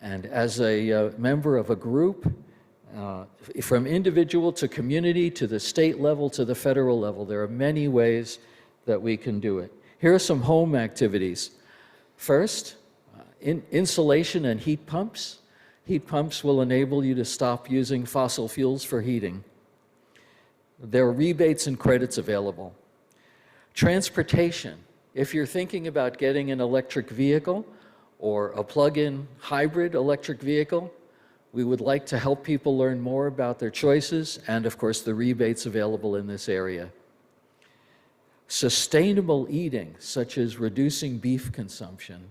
and as a member of a group, from individual to community to the state level to the federal level. There are many ways that we can do it. Here are some home activities. First, insulation and heat pumps. Heat pumps will enable you to stop using fossil fuels for heating. There are rebates and credits available. Transportation. If you're thinking about getting an electric vehicle or a plug-in hybrid electric vehicle, we would like to help people learn more about their choices and, of course, the rebates available in this area. Sustainable eating, such as reducing beef consumption.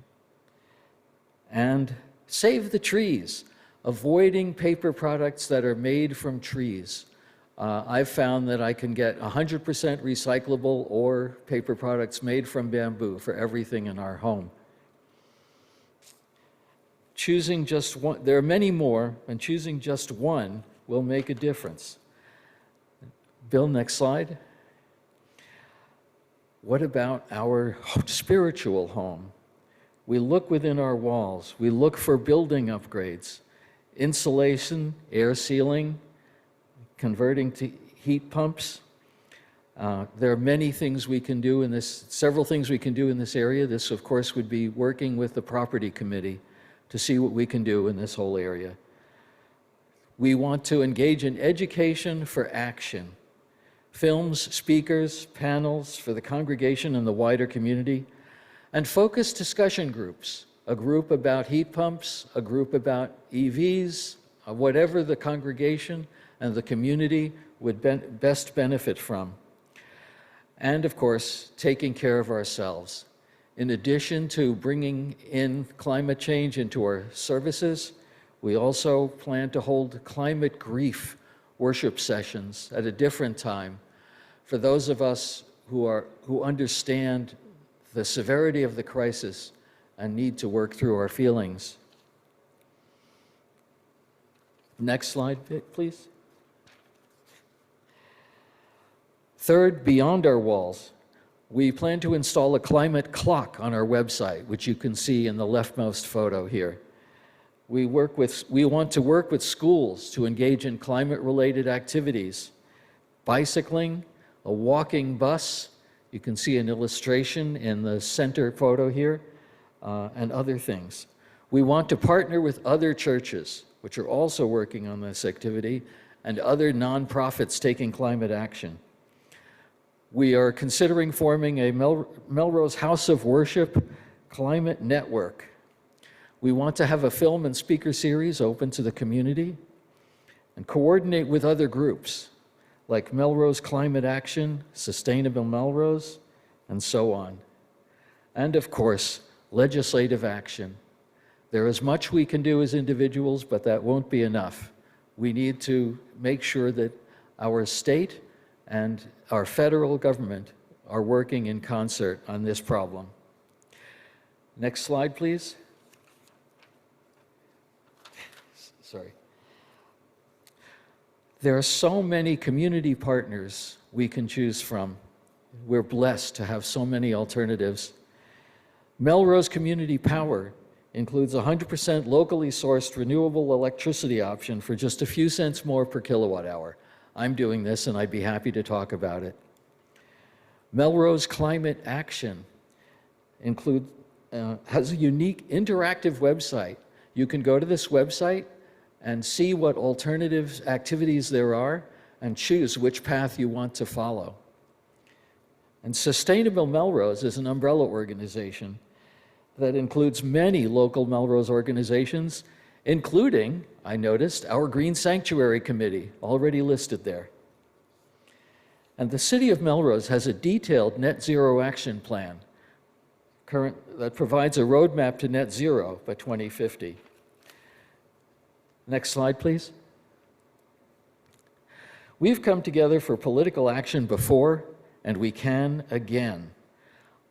And save the trees, avoiding paper products that are made from trees. I've found that I can get 100% recyclable or paper products made from bamboo for everything in our home. Choosing just one, there are many more, and choosing just one will make a difference. Bill, next slide. What about our spiritual home? We look within our walls. We look for building upgrades, insulation, air sealing, converting to heat pumps. There are many things we can do in this, several things we can do in this area. This, of course, would be working with the property committee to see what we can do in this whole area. We want to engage in education for action. Films, speakers, panels for the congregation and the wider community, and focused discussion groups, a group about heat pumps, a group about EVs, whatever the congregation and the community would best benefit from. And of course, taking care of ourselves. In addition to bringing in climate change into our services, we also plan to hold climate grief worship sessions at a different time for those of us who understand the severity of the crisis and need to work through our feelings. Next slide, please. Third, beyond our walls, we plan to install a climate clock on our website, which you can see in the leftmost photo here. We want to work with schools to engage in climate-related activities, bicycling, a walking bus, You can see an illustration in the center photo here, and other things. We want to partner with other churches, which are also working on this activity, and other nonprofits taking climate action. We are considering forming a Melrose House of Worship Climate Network. We want to have a film and speaker series open to the community and coordinate with other groups like Melrose Climate Action, Sustainable Melrose, and so on. And of course, legislative action. There is much we can do as individuals, but that won't be enough. We need to make sure that our state and our federal government are working in concert on this problem. Next slide, please. Sorry. There are so many community partners we can choose from. We're blessed to have so many alternatives. Melrose Community Power includes 100% locally sourced renewable electricity option for just a few cents more per kilowatt hour. I'm doing this and I'd be happy to talk about it. Melrose Climate Action has a unique interactive website. You can go to this website and see what alternative activities there are and choose which path you want to follow. And Sustainable Melrose is an umbrella organization that includes many local Melrose organizations, including, I noticed, our Green Sanctuary Committee, already listed there. And the City of Melrose has a detailed net zero action plan that provides a roadmap to net zero by 2050. Next slide, please. We've come together for political action before, and we can again.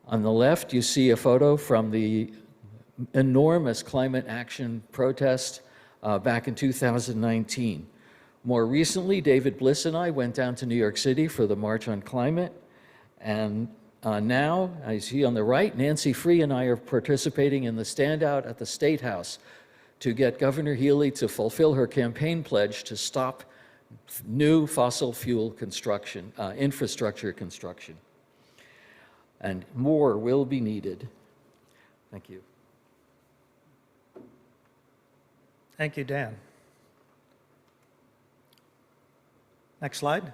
On the left, you see a photo from the enormous climate action protest back in 2019. More recently, David Bliss and I went down to New York City for the March on Climate, and now, as you see on the right, Nancy Free and I are participating in the standout at the State House to get Governor Healy to fulfill her campaign pledge to stop new fossil fuel construction, infrastructure construction. And more will be needed. Thank you. Thank you, Dan. Next slide.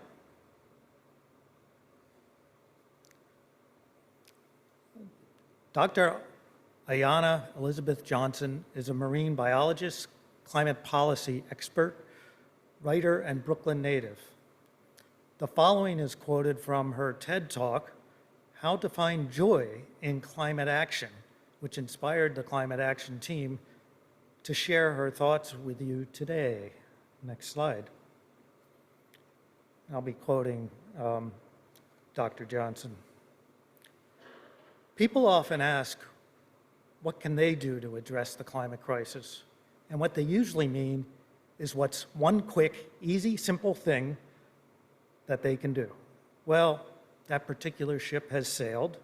Dr. Ayanna Elizabeth Johnson is a marine biologist, climate policy expert, writer, and Brooklyn native. The following is quoted from her TED Talk, How to Find Joy in Climate Action, which inspired the climate action team to share her thoughts with you today. Next slide. I'll be quoting Dr. Johnson. People often ask, what can they do to address the climate crisis? And what they usually mean is what's one quick, easy, simple thing that they can do. Well, that particular ship has sailed.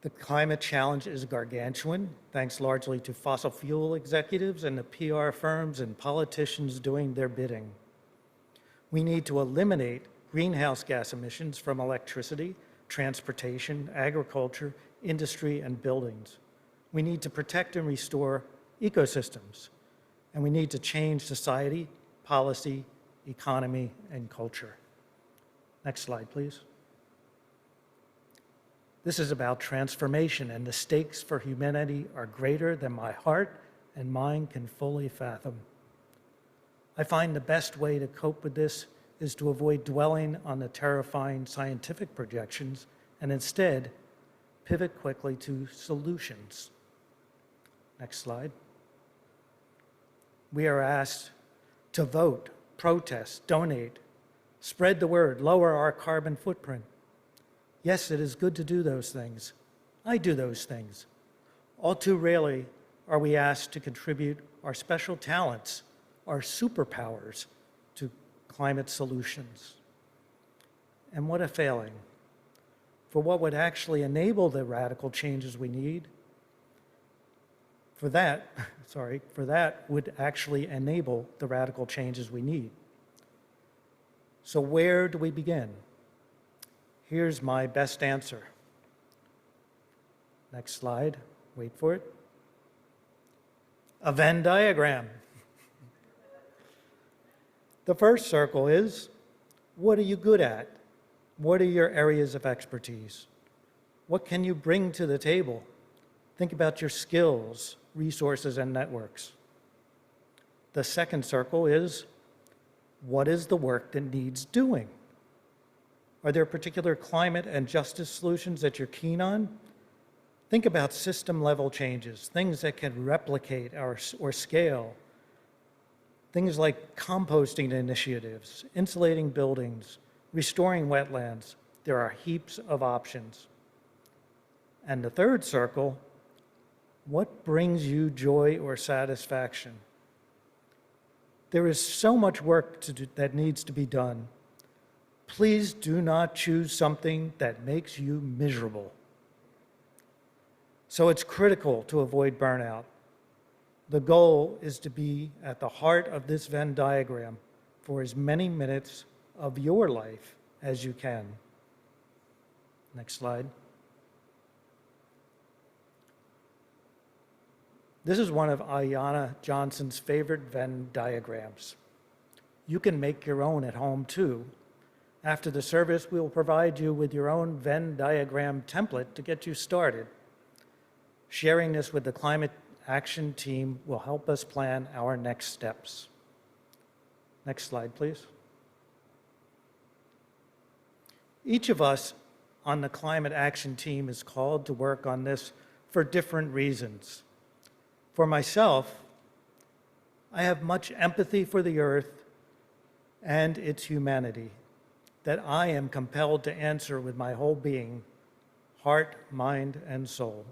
The climate challenge is gargantuan, thanks largely to fossil fuel executives and the PR firms and politicians doing their bidding. We need to eliminate greenhouse gas emissions from electricity, transportation, agriculture, industry, and buildings. We need to protect and restore ecosystems, and we need to change society, policy, economy, and culture. Next slide, please. This is about transformation, and the stakes for humanity are greater than my heart and mind can fully fathom. I find the best way to cope with this is to avoid dwelling on the terrifying scientific projections and instead pivot quickly to solutions. Next slide. We are asked to vote, protest, donate, spread the word, lower our carbon footprint. Yes, it is good to do those things. I do those things. All too rarely are we asked to contribute our special talents, our superpowers, to climate solutions. And what a failing. For what would actually enable the radical changes we need, for that would actually enable the radical changes we need. So where do we begin? Here's my best answer. Next slide. Wait for it. A Venn diagram. The first circle is, what are you good at? What are your areas of expertise? What can you bring to the table? Think about your skills, resources, and networks. The second circle is, what is the work that needs doing? Are there particular climate and justice solutions that you're keen on? Think about system-level changes, things that can replicate or scale. Things like composting initiatives, insulating buildings, restoring wetlands. There are heaps of options. And the third circle, what brings you joy or satisfaction? There is so much work that needs to be done. Please do not choose something that makes you miserable. So it's critical to avoid burnout. The goal is to be at the heart of this Venn diagram for as many minutes of your life as you can. Next slide. This is one of Ayanna Johnson's favorite Venn diagrams. You can make your own at home too. After the service, we will provide you with your own Venn diagram template to get you started. Sharing this with the climate action team will help us plan our next steps. Next slide, please. Each of us on the climate action team is called to work on this for different reasons. For myself, I have much empathy for the earth and its humanity that I am compelled to answer with my whole being, heart, mind, and soul.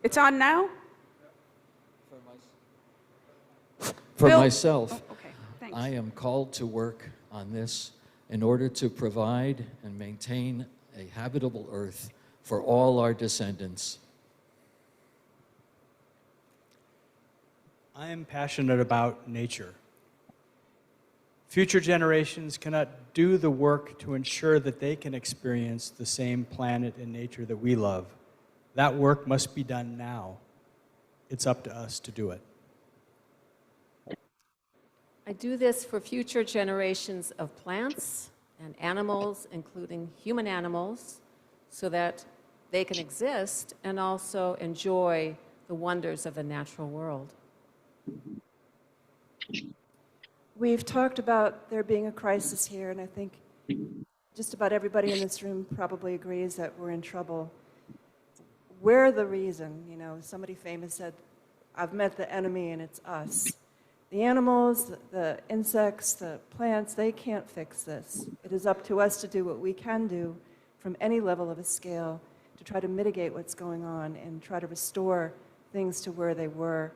It's on now? For Bill- myself, Oh, okay, thanks. I am called to work on this in order to provide and maintain a habitable earth for all our descendants. I am passionate about nature. Future generations cannot do the work to ensure that they can experience the same planet and nature that we love. That work must be done now. It's up to us to do it. I do this for future generations of plants and animals, including human animals, so that they can exist and also enjoy the wonders of the natural world. We've talked about there being a crisis here, and I think just about everybody in this room probably agrees that we're in trouble. We're the reason. You know, somebody famous said, I've met the enemy and it's us. The animals, the insects, the plants, they can't fix this. It is up to us to do what we can do from any level of a scale to try to mitigate what's going on and try to restore things to where they were,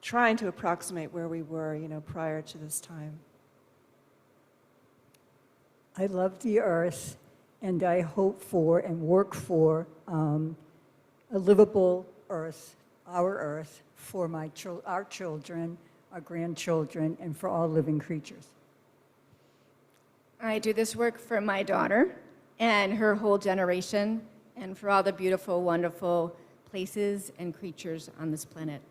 trying to approximate where we were, you know, prior to this time. I love the earth, and I hope for and work for a livable earth, our earth, for our children, our grandchildren, and for all living creatures. I do this work for my daughter and her whole generation, and for all the beautiful, wonderful places and creatures on this planet.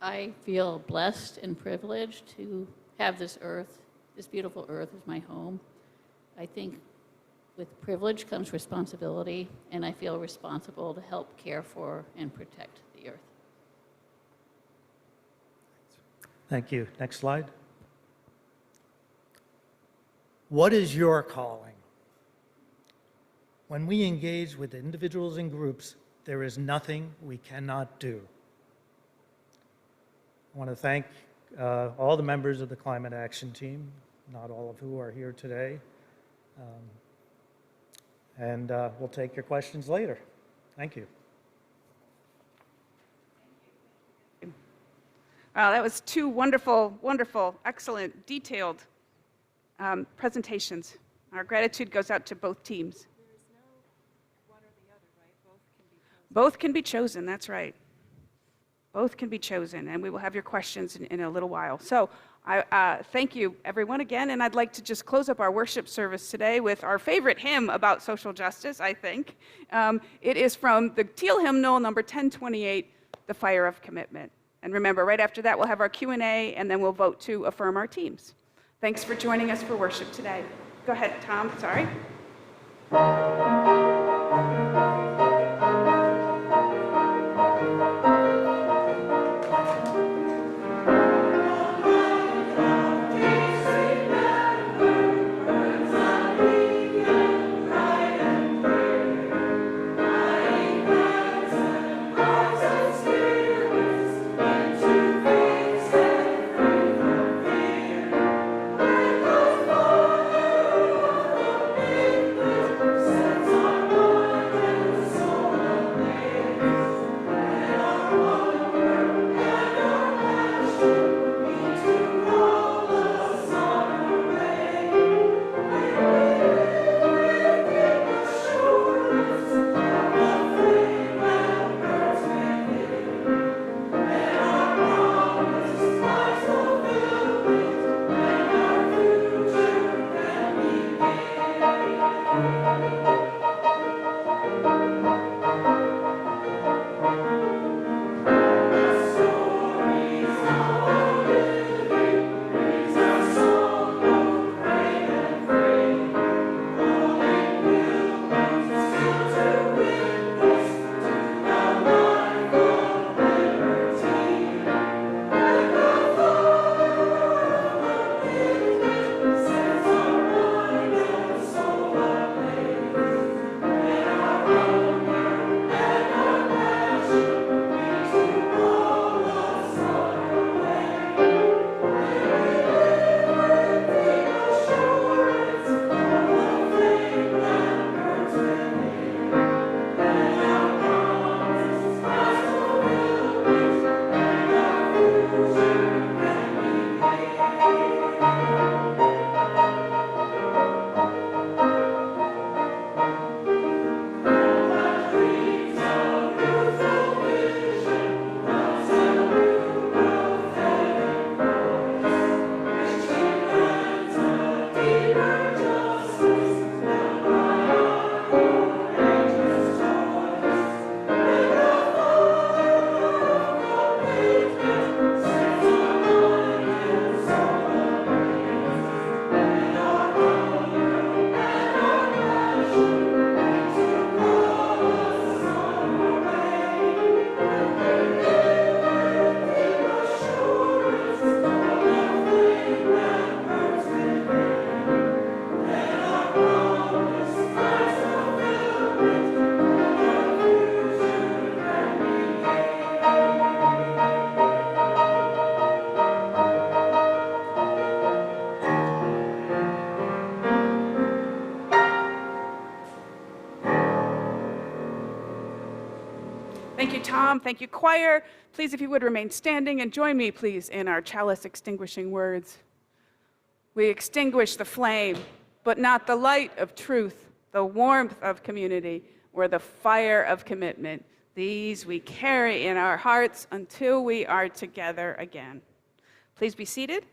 I feel blessed and privileged to have this earth, this beautiful earth as my home. I think with privilege comes responsibility, and I feel responsible to help care for and protect the earth. Thank you. Next slide. What is your calling? When we engage with individuals and groups, there is nothing we cannot do. I want to thank all the members of the Climate Action Team, not all of who are here today. And we'll take your questions later. Thank you. Wow, that was two wonderful, wonderful, excellent, detailed presentations. Our gratitude goes out to both teams. There is no one or the other, right? Both can be chosen, that's right. Both can be chosen, and we will have your questions in a little while. So I thank you, everyone, again, and I'd like to just close up our worship service today with our favorite hymn about social justice, I think. It is from the Teal Hymnal, number 1028, The Fire of Commitment. And remember, right after that, we'll have our Q&A, and then we'll vote to affirm our teams. Thanks for joining us for worship today. Go ahead, Tom, sorry. Thank you, Tom. Thank you, choir. Please, if you would, remain standing and join me, please, in our chalice extinguishing words. We extinguish the flame, but not the light of truth, the warmth of community, or the fire of commitment. These we carry in our hearts until we are together again. Please be seated.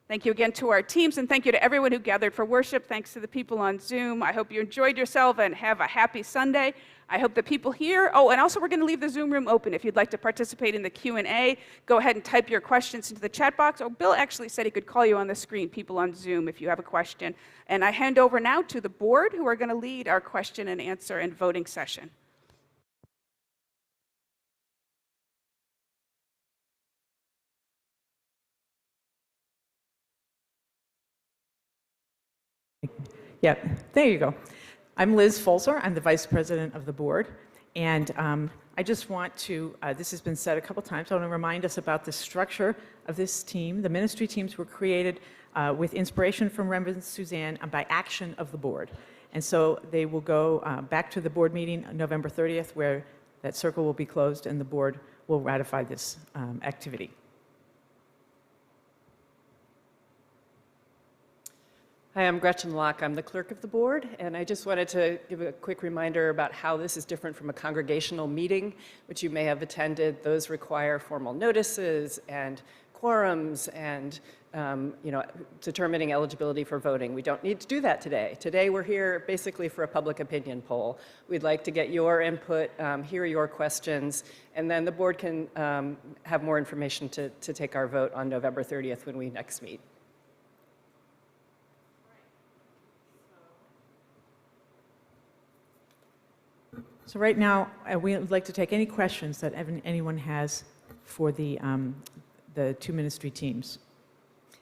Thank you again to our teams, and thank you to everyone who gathered for worship. Thanks to the people on Zoom. I hope you enjoyed yourself and have a happy Sunday. I hope the people here, and also we're going to leave the Zoom room open. If you'd like to participate in the Q&A, go ahead and type your questions into the chat box. Bill actually said he could call you on the screen, people on Zoom, if you have a question. And I hand over now to the board, who are going to lead our question and answer and voting session. Yeah, there you go. I'm Liz Folzer. I'm the vice president of the board. And I just want to, this has been said a couple times, I want to remind us about the structure of this team. The ministry teams were created with inspiration from Reverend Suzanne and by action of the board. And so they will go back to the board meeting on November 30th, where that circle will be closed and the board will ratify this activity. Hi, I'm Gretchen Locke. I'm the clerk of the board, and I just wanted to give a quick reminder about how this is different from a congregational meeting, which you may have attended. Those require formal notices and quorums and determining eligibility for voting. We don't need to do that today. Today we're here basically for a public opinion poll. We'd like to get your input, hear your questions, and then the board can have more information to take our vote on November 30th when we next meet. So right now, we would like to take any questions that anyone has for the two ministry teams.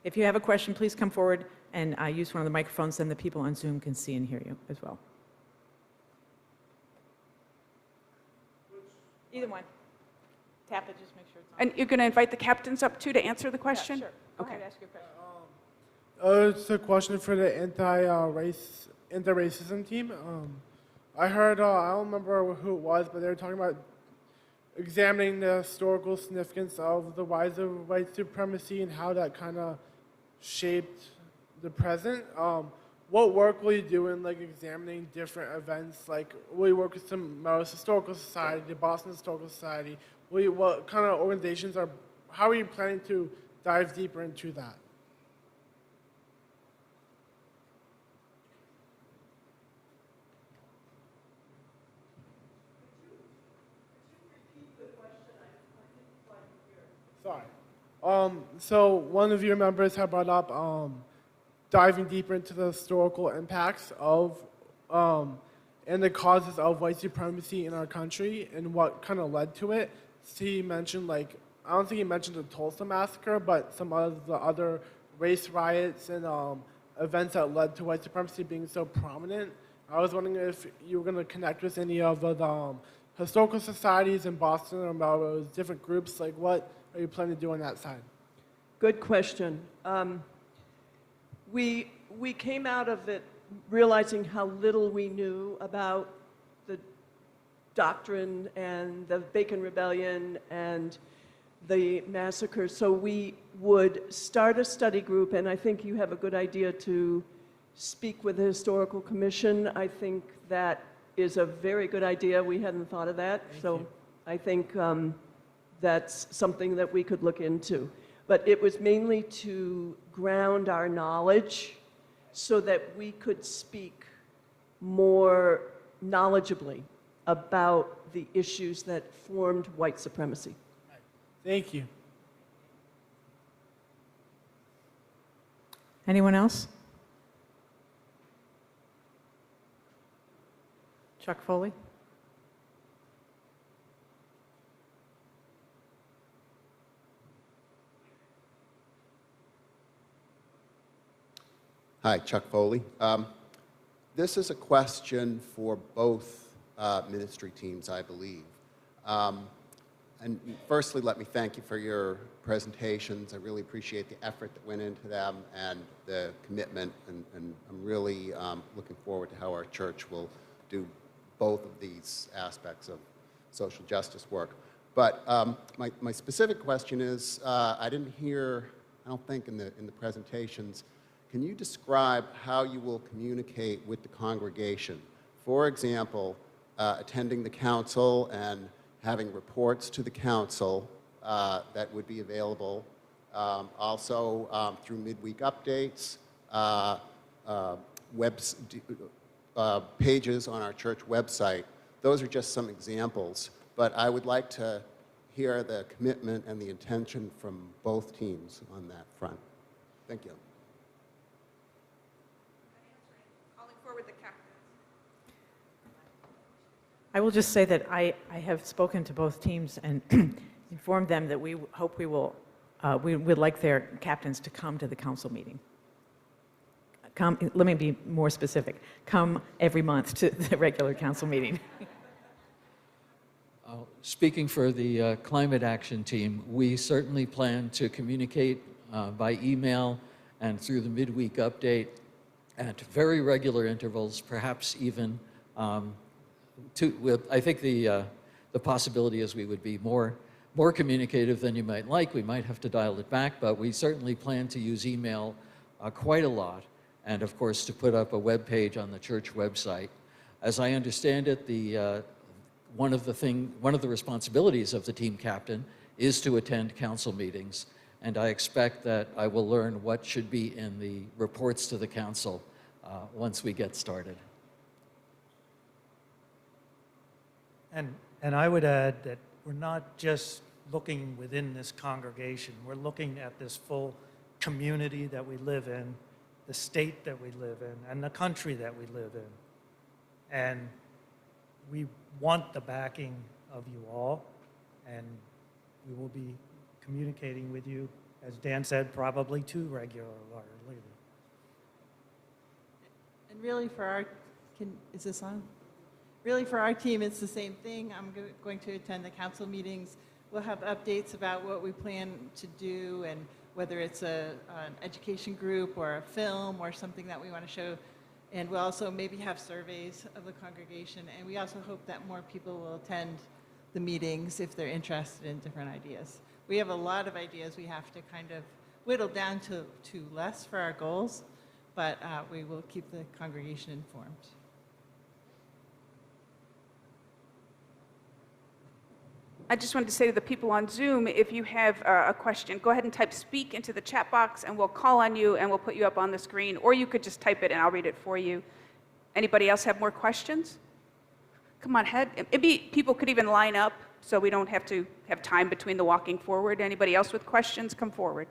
If you have a question, please come forward and use one of the microphones, then the people on Zoom can see and hear you as well. Either one. Tap it, just make sure it's on. And you're going to invite the captains up too to answer the question? Yeah, sure. Go Okay. ahead, ask your question. It's a question for the anti-racism team. I heard, I don't remember who it was, but they were talking about examining the historical significance of the rise of white supremacy and how that kind of shaped the present. What work will you do in like examining different events? Like, will you work with some Melrose Historical Society, the Boston Historical Society? What kind of organizations how are you planning to dive deeper into that? Sorry. So one of your members had brought up diving deeper into the historical impacts of and the causes of white supremacy in our country and what kind of led to it. So he mentioned, I don't think he mentioned the Tulsa massacre, but some of the other race riots and events that led to white supremacy being so prominent. I was wondering if you were going to connect with any of the historical societies in Boston or Melrose, different groups. Like, what are you planning to do on that side? Good question. We came out of it realizing how little we knew about the doctrine and the Bacon Rebellion and the massacre. So we would start a study group, and I think you have a good idea to speak with the Historical Commission. I think that is a very good idea. We hadn't thought of that. So I think that's something that we could look into. But it was mainly to ground our knowledge so that we could speak more knowledgeably about the issues that formed white supremacy. Thank you. Anyone else? Chuck Foley? Hi, Chuck Foley. This is a question for both ministry teams, I believe. And firstly, let me thank you for your presentations. I really appreciate the effort that went into them and the commitment, and I'm really looking forward to how our church will do both of these aspects of social justice work. But my specific question is, I didn't hear, I don't think in the presentations, can you describe how you will communicate with the congregation? For example, attending the council and having reports to the council that would be available. Also through midweek updates, pages on our church website. Those are just some examples, but I would like to hear the commitment and the intention from both teams on that front. Thank you. I will just say that I have spoken to both teams and informed them that we hope we would like their captains to come to the council meeting. Let me be more specific. Come every month to the regular council meeting. Speaking for the climate action team, we certainly plan to communicate by email and through the midweek update at very regular intervals, perhaps even I think the possibility is we would be more more communicative than you might like. We might have to dial it back, but we certainly plan to use email quite a lot, and of course to put up a web page on the church website. As I understand it, one of the responsibilities of the team captain is to attend council meetings, and I expect that I will learn what should be in the reports to the council once we get started. And I would add that we're not just looking within this congregation, we're looking at this full community that we live in, the state that we live in, and the country that we live in. And we want the backing of you all, and we will be communicating with you, as Dan said, probably too regularly. And really for our, is this on? Really for our team, it's the same thing. I'm going to attend the council meetings. We'll have updates about what we plan to do and whether it's an education group or a film or something that we want to show. And we'll also maybe have surveys of the congregation. And we also hope that more people will attend the meetings if they're interested in different ideas. We have a lot of ideas we have to kind of whittle down to less for our goals, but we will keep the congregation informed. I just wanted to say to the people on Zoom, if you have a question, go ahead and type speak into the chat box and we'll call on you and we'll put you up on the screen, or you could just type it and I'll read it for you. Anybody else have more questions? Come on ahead. Maybe people could even line up so we don't have to have time between the walking forward. Anybody else with questions, come forward.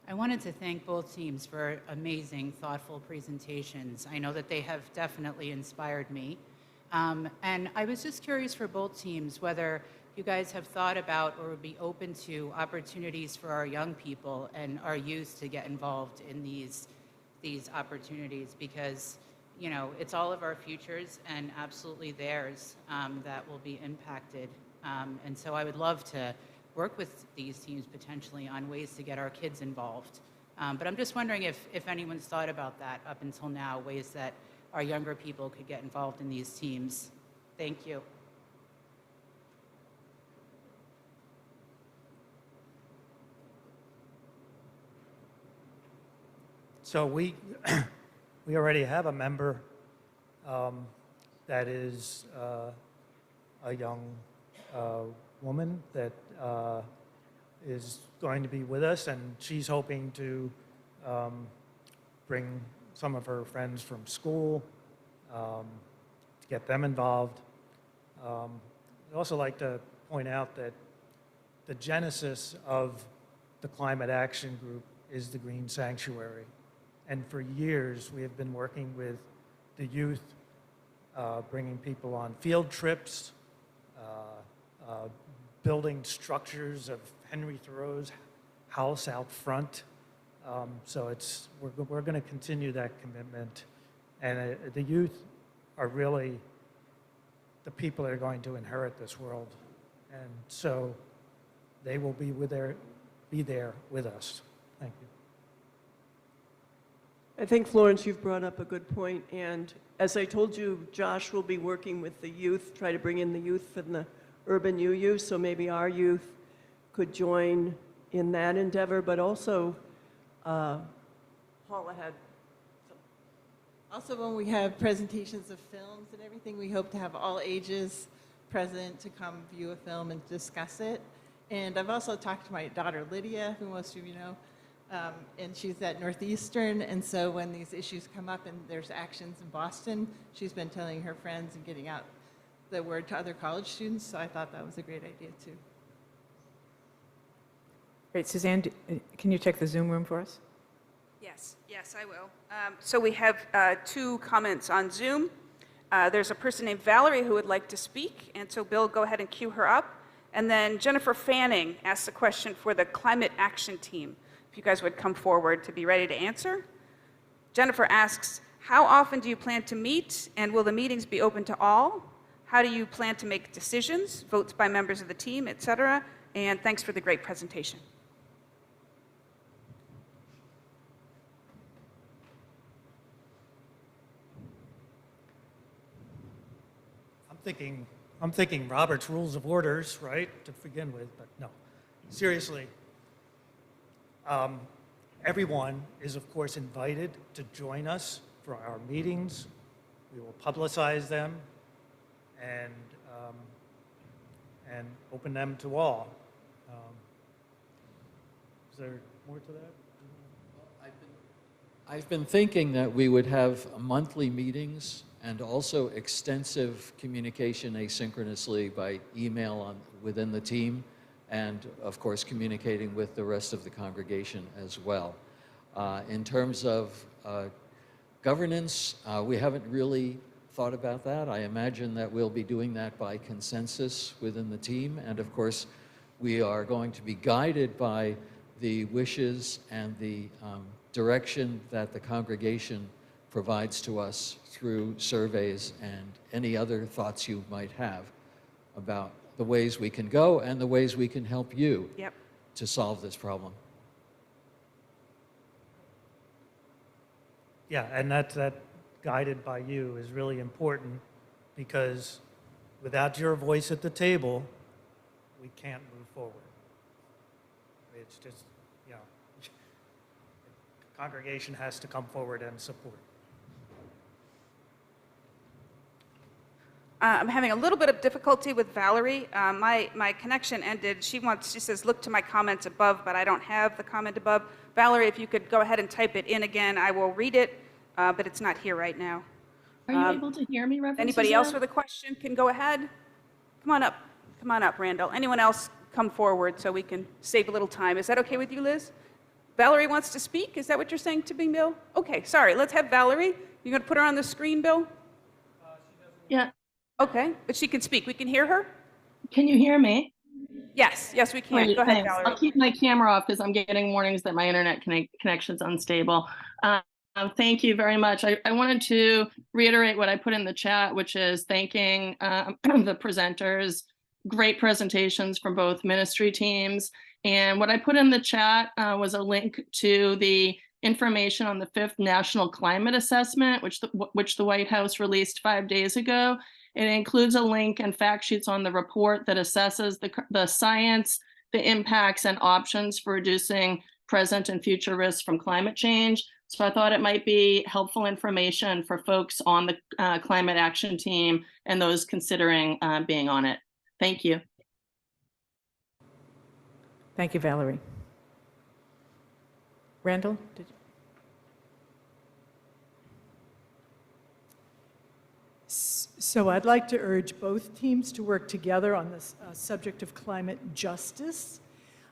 I wanted to thank both teams for amazing, thoughtful presentations. I know that they have definitely inspired me. And I was just curious for both teams whether you guys have thought about or would be open to opportunities for our young people and our youth to get involved in these opportunities, because you know it's all of our futures and absolutely theirs that will be impacted. And so I would love to work with these teams potentially on ways to get our kids involved. But I'm just wondering if anyone's thought about that up until now, ways that our younger people could get involved in these teams. Thank you. So we already have a member that is a young woman that is going to be with us, and she's hoping to bring some of her friends from school to get them involved. I'd also like to point out that the genesis of the Climate Action Group is the Green Sanctuary. And for years, we have been working with the youth, bringing people on field trips, building structures of Henry Thoreau's house out front. So we're going to continue that commitment. And the youth are really the people that are going to inherit this world. And so they will be there with us. Thank you. I think, Florence, you've brought up a good point. And as I told you, Josh will be working with the youth, try to bring in the youth from the urban UU, so maybe our youth could join in that endeavor, but also Paula had. Also, when we have presentations of films and everything, we hope to have all ages present to come view a film and discuss it. And I've also talked to my daughter Lydia, who most of you know, and she's at Northeastern, and so when these issues come up and there's actions in Boston, she's been telling her friends and getting out the word to other college students, so I thought that was a great idea too. Great. Suzanne, can you check the Zoom room for us? Yes, I will. So we have 2 comments on Zoom. There's a person named Valerie who would like to speak, and so Bill, go ahead and cue her up. And then Jennifer Fanning asks a question for the Climate Action Team. If you guys would come forward to be ready to answer. Jennifer asks, how often do you plan to meet, and will the meetings be open to all? How do you plan to make decisions, votes by members of the team, etc.? And thanks for the great presentation. I'm thinking I'm thinking Robert's Rules of Orders, right, to begin with, but no. Seriously, everyone is, of course, invited to join us for our meetings. We will publicize them and open them to all. Is there more to that? I've been thinking that we would have monthly meetings and also extensive communication asynchronously by email within the team, and of course communicating with the rest of the congregation as well. In terms of governance, we haven't really thought about that. I imagine that we'll be doing that by consensus within the team, and of course we are going to be guided by the wishes and the direction that the congregation provides to us through surveys and any other thoughts you might have about the ways we can go and the ways we can help you to solve this problem. Yeah, and that guided by you is really important, because without your voice at the table, we can't move forward. It's just, you know, the congregation has to come forward and support. I'm having a little bit of difficulty with Valerie. My connection ended. She says, look to my comments above, but I don't have the comment above. Valerie, if you could go ahead and type it in again, I will read it, but it's not here right now. Are you able to hear me, Reverend Anybody Suzanne? else with a question can go ahead. Come on up. Come on up, Randall. Anyone else come forward so we can save a little time. Is that okay with you, Liz? Valerie wants to speak? Is that what you're saying to me, Bill? Okay, sorry. Let's have Valerie. You're going to put her on the screen, Bill? Yeah. Okay, but she can speak. We can hear her? Can you hear me? Yes, yes, we can. Great, Go ahead, thanks. Valerie. I'll keep my camera off because I'm getting warnings that my internet connection's unstable. Thank you very much. I wanted to reiterate what I put in the chat, which is thanking the presenters. Great presentations from both ministry teams. And what I put in the chat was a link to the information on the 5th National Climate Assessment, which the White House released 5 days ago. It includes a link and fact sheets on the report that assesses the science, the impacts, and options for reducing present and future risks from climate change. So I thought it might be helpful information for folks on the climate action team and those considering being on it. Thank you. Thank you, Valerie. Randall, did you? So I'd like to urge both teams to work together on this subject of climate justice.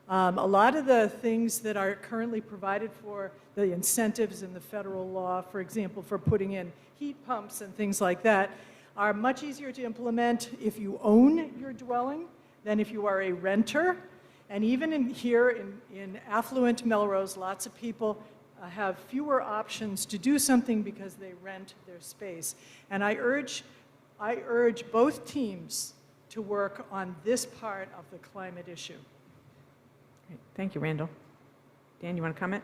A lot of the things that are currently provided for, the incentives in the federal law, for example, for putting in heat pumps and things like that, are much easier to implement if you own your dwelling than if you are a renter. And even here in affluent Melrose, lots of people have fewer options to do something because they rent their space. And I urge both teams to work on this part of the climate issue. Great. Thank you, Randall. Dan, you want to comment?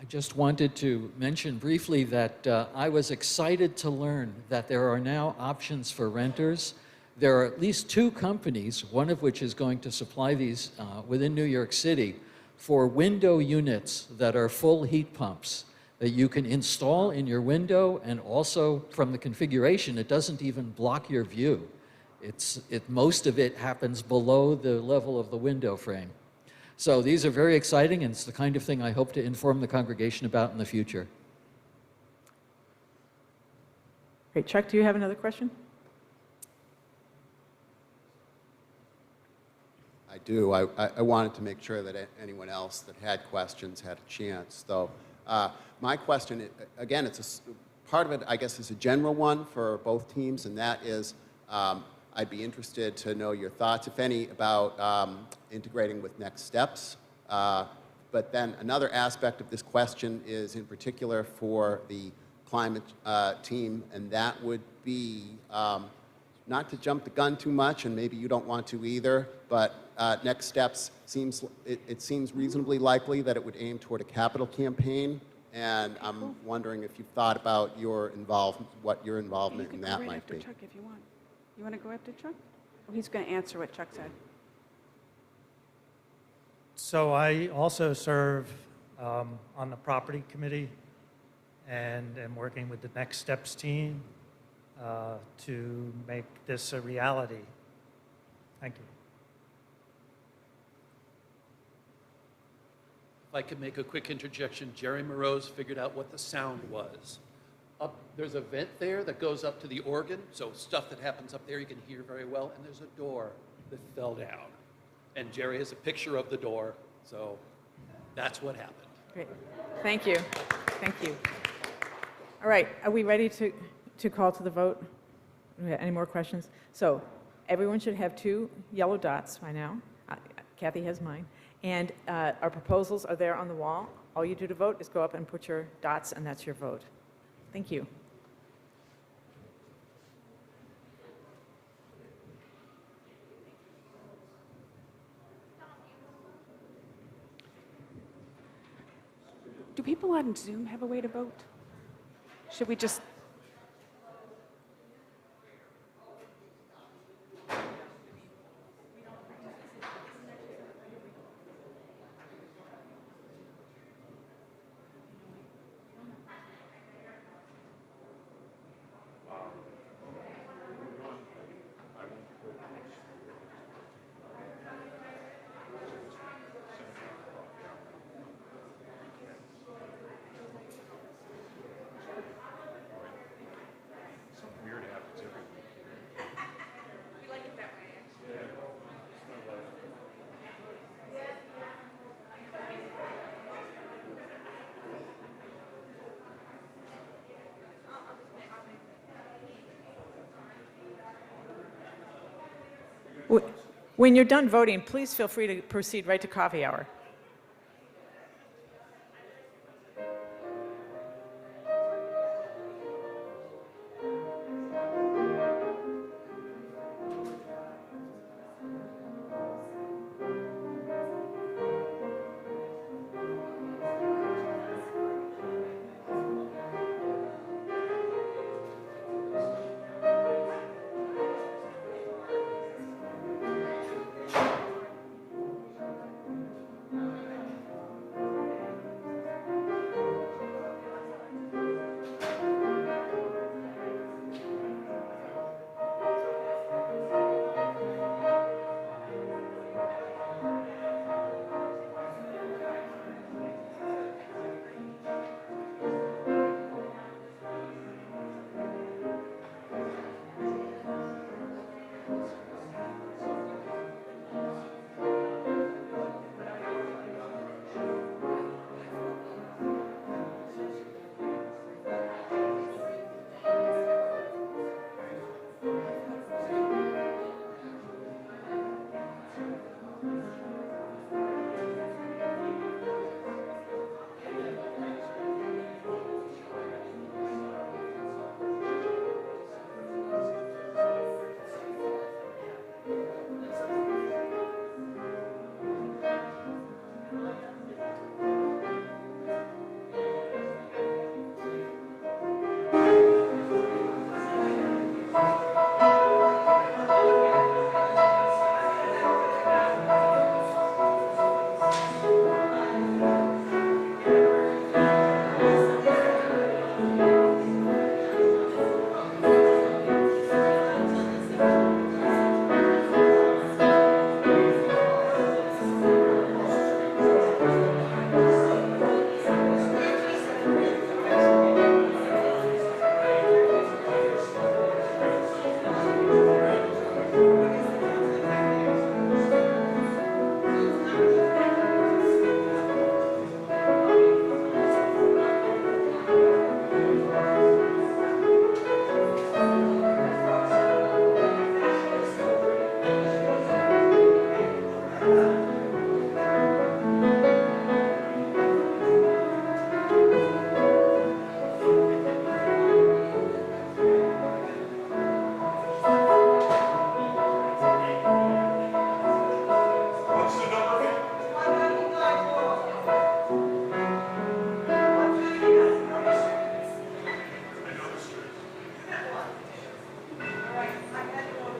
I just wanted to mention briefly that I was excited to learn that there are now options for renters. There are at least 2 companies, one of which is going to supply these within New York City, for window units that are full heat pumps that you can install in your window, and also from the configuration, it doesn't even block your view. Most of it happens below the level of the window frame. So these are very exciting, and it's the kind of thing I hope to inform the congregation about in the future. Great. Chuck, do you have another question? I do. I wanted to make sure that anyone else that had questions had a chance, though. My question, again, part of it, I guess, is a general one for both teams, and that is, I'd be interested to know your thoughts, if any, about integrating with next steps. But then another aspect of this question is in particular for the climate team, and that would be, not to jump the gun too much, and maybe you don't want to either, but next steps, it seems reasonably likely that it would aim toward a capital campaign, and I'm wondering if you've thought about your involvement, what your involvement in that might be. Chuck if you want. You want to go after Chuck? Oh, he's going to answer what Chuck said. So I also serve on the property committee and am working with the Next Steps team to make this a reality. Thank you. If I could make a quick interjection, Jerry Moreau's figured out what the sound was. There's a vent there that goes up to the organ, so stuff that happens up there you can hear very well, and there's a door that fell down. And Jerry has a picture of the door, so that's what happened. Great. Thank you. Thank you. All right, are we ready to call to the vote? Any more questions? So everyone should have 2 yellow dots by now. Kathy has mine. And our proposals are there on the wall. All you do to vote is go up and put your dots, and that's your vote. Thank you. Do people on Zoom have a way to vote? Should we just... When you're done voting, please feel free to proceed right to coffee hour.